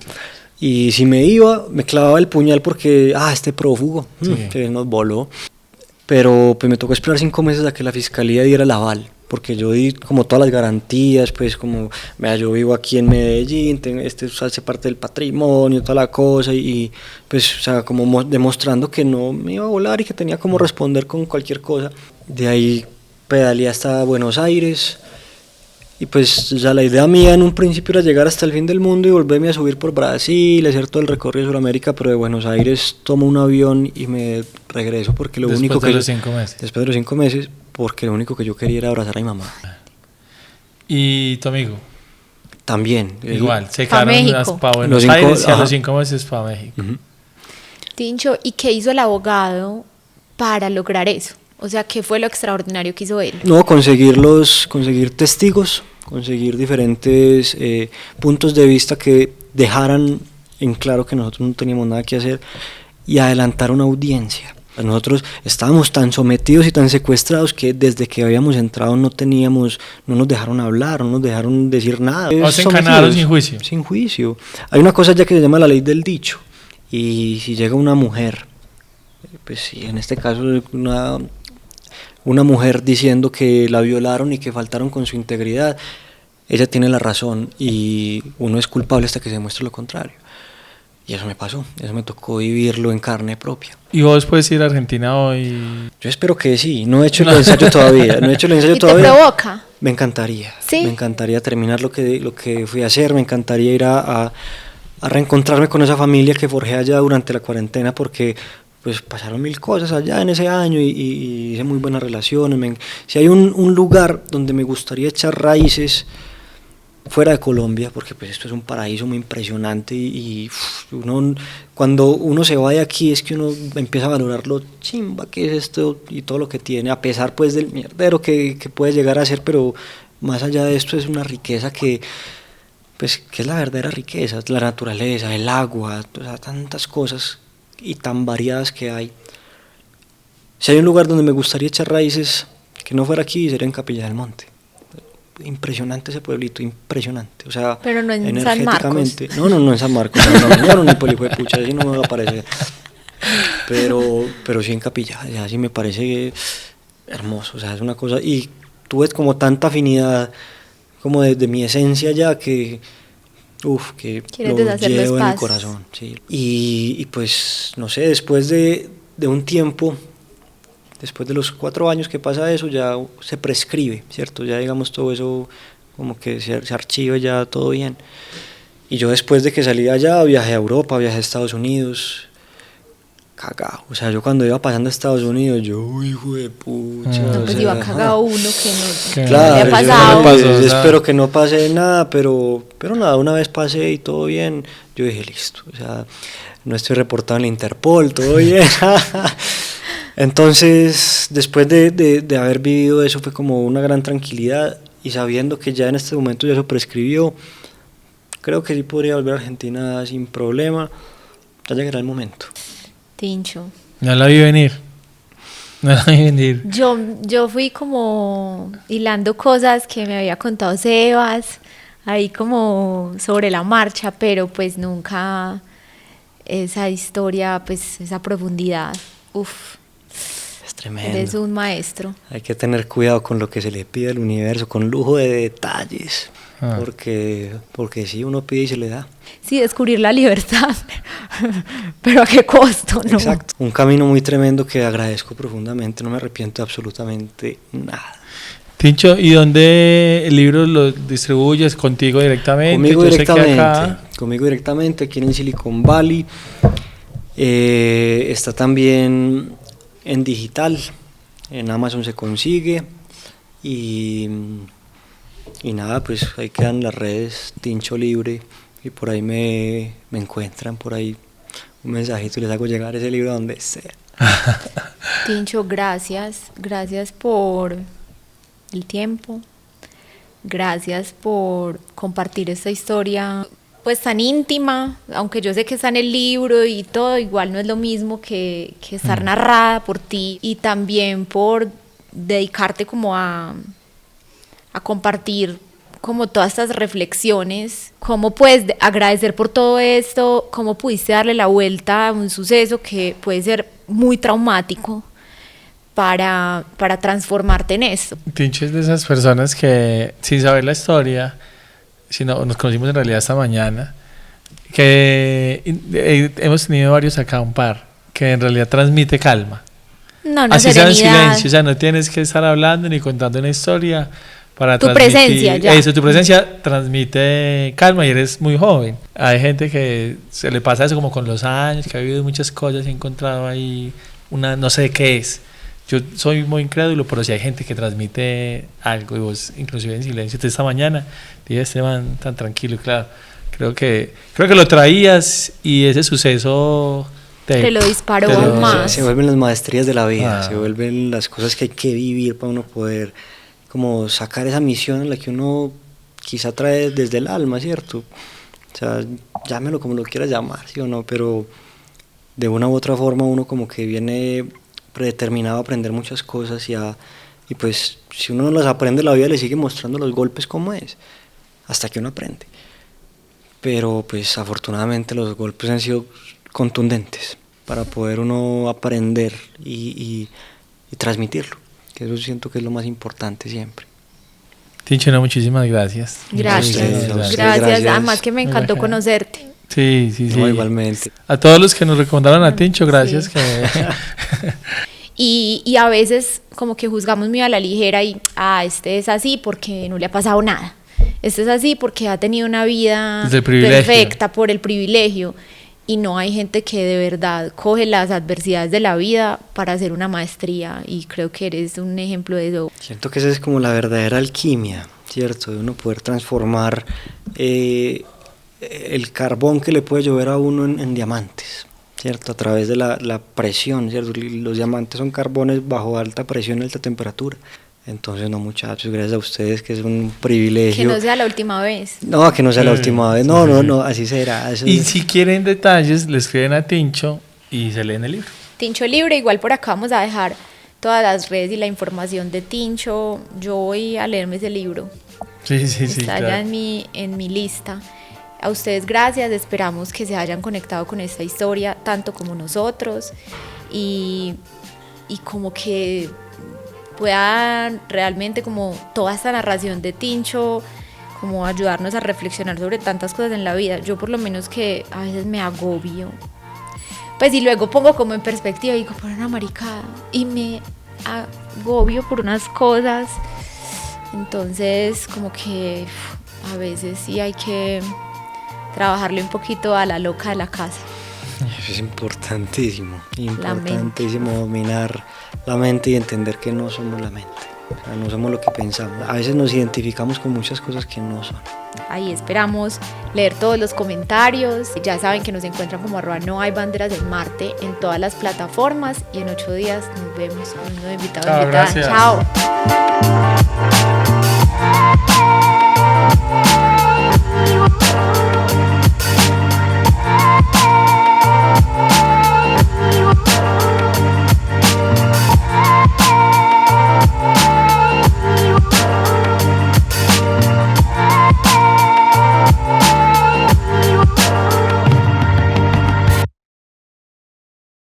Y si me iba, me clavaba el puñal porque, este prófugo, que nos voló. Pero pues me tocó esperar 5 meses a que la fiscalía diera el aval, porque yo di como todas las garantías, pues como, vea, yo vivo aquí en Medellín, hace parte del patrimonio, toda la cosa, y pues, o sea, como demostrando que no me iba a volar y que tenía como responder con cualquier cosa. De ahí pedaleé hasta Buenos Aires, y pues ya la idea mía en un principio era llegar hasta el fin del mundo y volverme a subir por Brasil, hacer todo el recorrido de Sudamérica, pero de Buenos Aires tomo un avión y me regreso porque lo único que... Después de los 5 meses, porque lo único que yo quería era abrazar a mi mamá. ¿Y tu amigo? También. Igual, se quedaron para Buenos Aires y a los 5 meses para México. Tincho, ¿y qué hizo el abogado para lograr eso? O sea, ¿qué fue lo extraordinario que hizo él? No, conseguir testigos, conseguir diferentes puntos de vista que dejaran en claro que nosotros no teníamos nada que hacer y adelantar una audiencia. Nosotros estábamos tan sometidos y tan secuestrados que desde que habíamos entrado no nos dejaron hablar, no nos dejaron decir nada. O se encanaron sin juicio. Sin juicio. Hay una cosa ya que se llama la ley del dicho, y si llega una mujer, pues sí, en este caso una mujer diciendo que la violaron y que faltaron con su integridad, ella tiene la razón y uno es culpable hasta que se demuestre lo contrario. Y eso me pasó, eso me tocó vivirlo en carne propia. ¿Y vos puedes ir a Argentina hoy? Yo espero que sí, no he hecho el ensayo todavía. ¿Y te provoca? Me encantaría, ¿sí? Me encantaría terminar lo que fui a hacer, me encantaría ir a reencontrarme con esa familia que forjé allá durante la cuarentena, porque pues pasaron mil cosas allá en ese año y hice muy buenas relaciones. Si hay un lugar donde me gustaría echar raíces fuera de Colombia, porque pues esto es un paraíso muy impresionante uno, cuando uno se va de aquí es que uno empieza a valorar lo chimba que es esto y todo lo que tiene, a pesar pues del mierdero que puede llegar a ser, pero más allá de esto es una riqueza que es la verdadera riqueza, la naturaleza, el agua, o sea, tantas cosas y tan variadas que hay. Si hay un lugar donde me gustaría echar raíces que no fuera aquí, sería en Capilla del Monte. Impresionante ese pueblito, impresionante, o sea, pero no en San Marcos. No en San Marcos, no, ni por hijo de pucha, así no me va a parecer, pero sí en Capilla, ya sí me parece hermoso, o sea, es una cosa, y tuve como tanta afinidad como de mi esencia ya que lo llevo en el corazón, sí. Y pues no sé, después de un tiempo, después de los 4 años que pasa eso, ya se prescribe, ¿cierto? Ya digamos todo eso como que se archiva ya todo bien. Y yo después de que salí de allá, viajé a Europa, viajé a Estados Unidos, cagado. O sea, yo cuando iba pasando a Estados Unidos, yo, hijo de pucha. No, pues iba cagado uno que no claro, había pasado. Yo espero que no pase nada, pero nada, una vez pasé y todo bien, yo dije, listo, o sea, no estoy reportado en la Interpol, todo bien. Entonces, después de haber vivido eso, fue como una gran tranquilidad, y sabiendo que ya en este momento ya se prescribió, creo que sí podría volver a Argentina sin problema, ya llegará el momento. Tincho. No la vi venir. No la vi venir. Yo fui como hilando cosas que me había contado Sebas, ahí como sobre la marcha, pero pues nunca esa historia, pues esa profundidad. Uf. Es tremendo. Eres un maestro. Hay que tener cuidado con lo que se le pide al universo, con lujo de detalles, porque sí, uno pide y se le da. Sí, descubrir la libertad, pero ¿a qué costo? ¿No? Exacto, un camino muy tremendo que agradezco profundamente, no me arrepiento de absolutamente nada. Tincho, ¿y dónde el libro lo distribuyes? ¿Contigo directamente? Conmigo directamente, aquí en Silicon Valley. Está también en digital, en Amazon se consigue, y nada, pues ahí quedan las redes, Tincho Libre, y por ahí me encuentran, por ahí un mensajito y les hago llegar ese libro a donde sea. Tincho, gracias por el tiempo, gracias por compartir esta historia pues tan íntima, aunque yo sé que está en el libro y todo, igual no es lo mismo que estar narrada por ti, y también por dedicarte como a compartir como todas estas reflexiones, cómo puedes agradecer por todo esto, cómo pudiste darle la vuelta a un suceso que puede ser muy traumático para transformarte en esto. Tincho es de esas personas que sin saber la historia, nos conocimos en realidad esta mañana, que hemos tenido varios acá, un par, que en realidad transmite calma. No, así serenidad. sea en silencio, o sea, no tienes que estar hablando ni contando una historia para tu presencia ya. Eso, tu presencia transmite calma y eres muy joven. Hay gente que se le pasa eso como con los años, que ha vivido muchas cosas y ha encontrado ahí no sé qué es. Yo soy muy incrédulo, pero si hay gente que transmite algo, y vos inclusive en silencio. Esta mañana dije, este man tan tranquilo, y claro, creo que lo traías, y ese suceso te lo disparó aún más. Se vuelven las maestrías de la vida, se vuelven las cosas que hay que vivir para uno poder como sacar esa misión en la que uno quizá trae desde el alma, ¿cierto? O sea, llámelo como lo quieras llamar, ¿sí o no? Pero de una u otra forma uno como que viene predeterminado a aprender muchas cosas, y pues si uno no las aprende, la vida le sigue mostrando los golpes como es, hasta que uno aprende. Pero pues afortunadamente los golpes han sido contundentes para poder uno aprender y transmitirlo, que eso siento que es lo más importante siempre. Tincho, muchísimas gracias. Gracias. Además que me encantó conocerte. Sí. No, igualmente. A todos los que nos recomendaron a Tincho, gracias. Sí. Y a veces como que juzgamos muy a la ligera y este es así porque no le ha pasado nada. Este es así porque ha tenido una vida perfecta por el privilegio. y no hay gente que de verdad coge las adversidades de la vida para hacer una maestría, y creo que eres un ejemplo de eso. Siento que esa es como la verdadera alquimia, ¿cierto? De uno poder transformar el carbón que le puede llover a uno en diamantes, ¿cierto? A través de la presión, ¿cierto? Los diamantes son carbones bajo alta presión y alta temperatura. Entonces, no, muchachos, gracias a ustedes, que es un privilegio. Que no sea la última vez. No, que no sea la última vez. No, así será. Eso Y es. si quieren detalles, le escriben a Tincho y se leen el libro. Tincho Libre, igual por acá vamos a dejar todas las redes y la información de Tincho. Yo voy a leerme ese libro. Sí, Está ya claro. en mi lista. A ustedes gracias, esperamos que se hayan conectado con esta historia tanto como nosotros, y como que puedan realmente, como toda esta narración de Tincho, como ayudarnos a reflexionar sobre tantas cosas en la vida. Yo por lo menos, que a veces me agobio, pues, y luego pongo como en perspectiva y digo, por una maricada, y me agobio por unas cosas. Entonces como que a veces sí hay que trabajarle un poquito a la loca de la casa. Eso es importantísimo dominar la mente y entender que no somos la mente, o sea, no somos lo que pensamos. A veces nos identificamos con muchas cosas que no son. Ahí esperamos leer todos los comentarios. Ya saben que nos encuentran como @nohaybanderas en Marte en todas las plataformas, y en 8 días nos vemos con un nuevo invitado. Chao, gracias. Chao.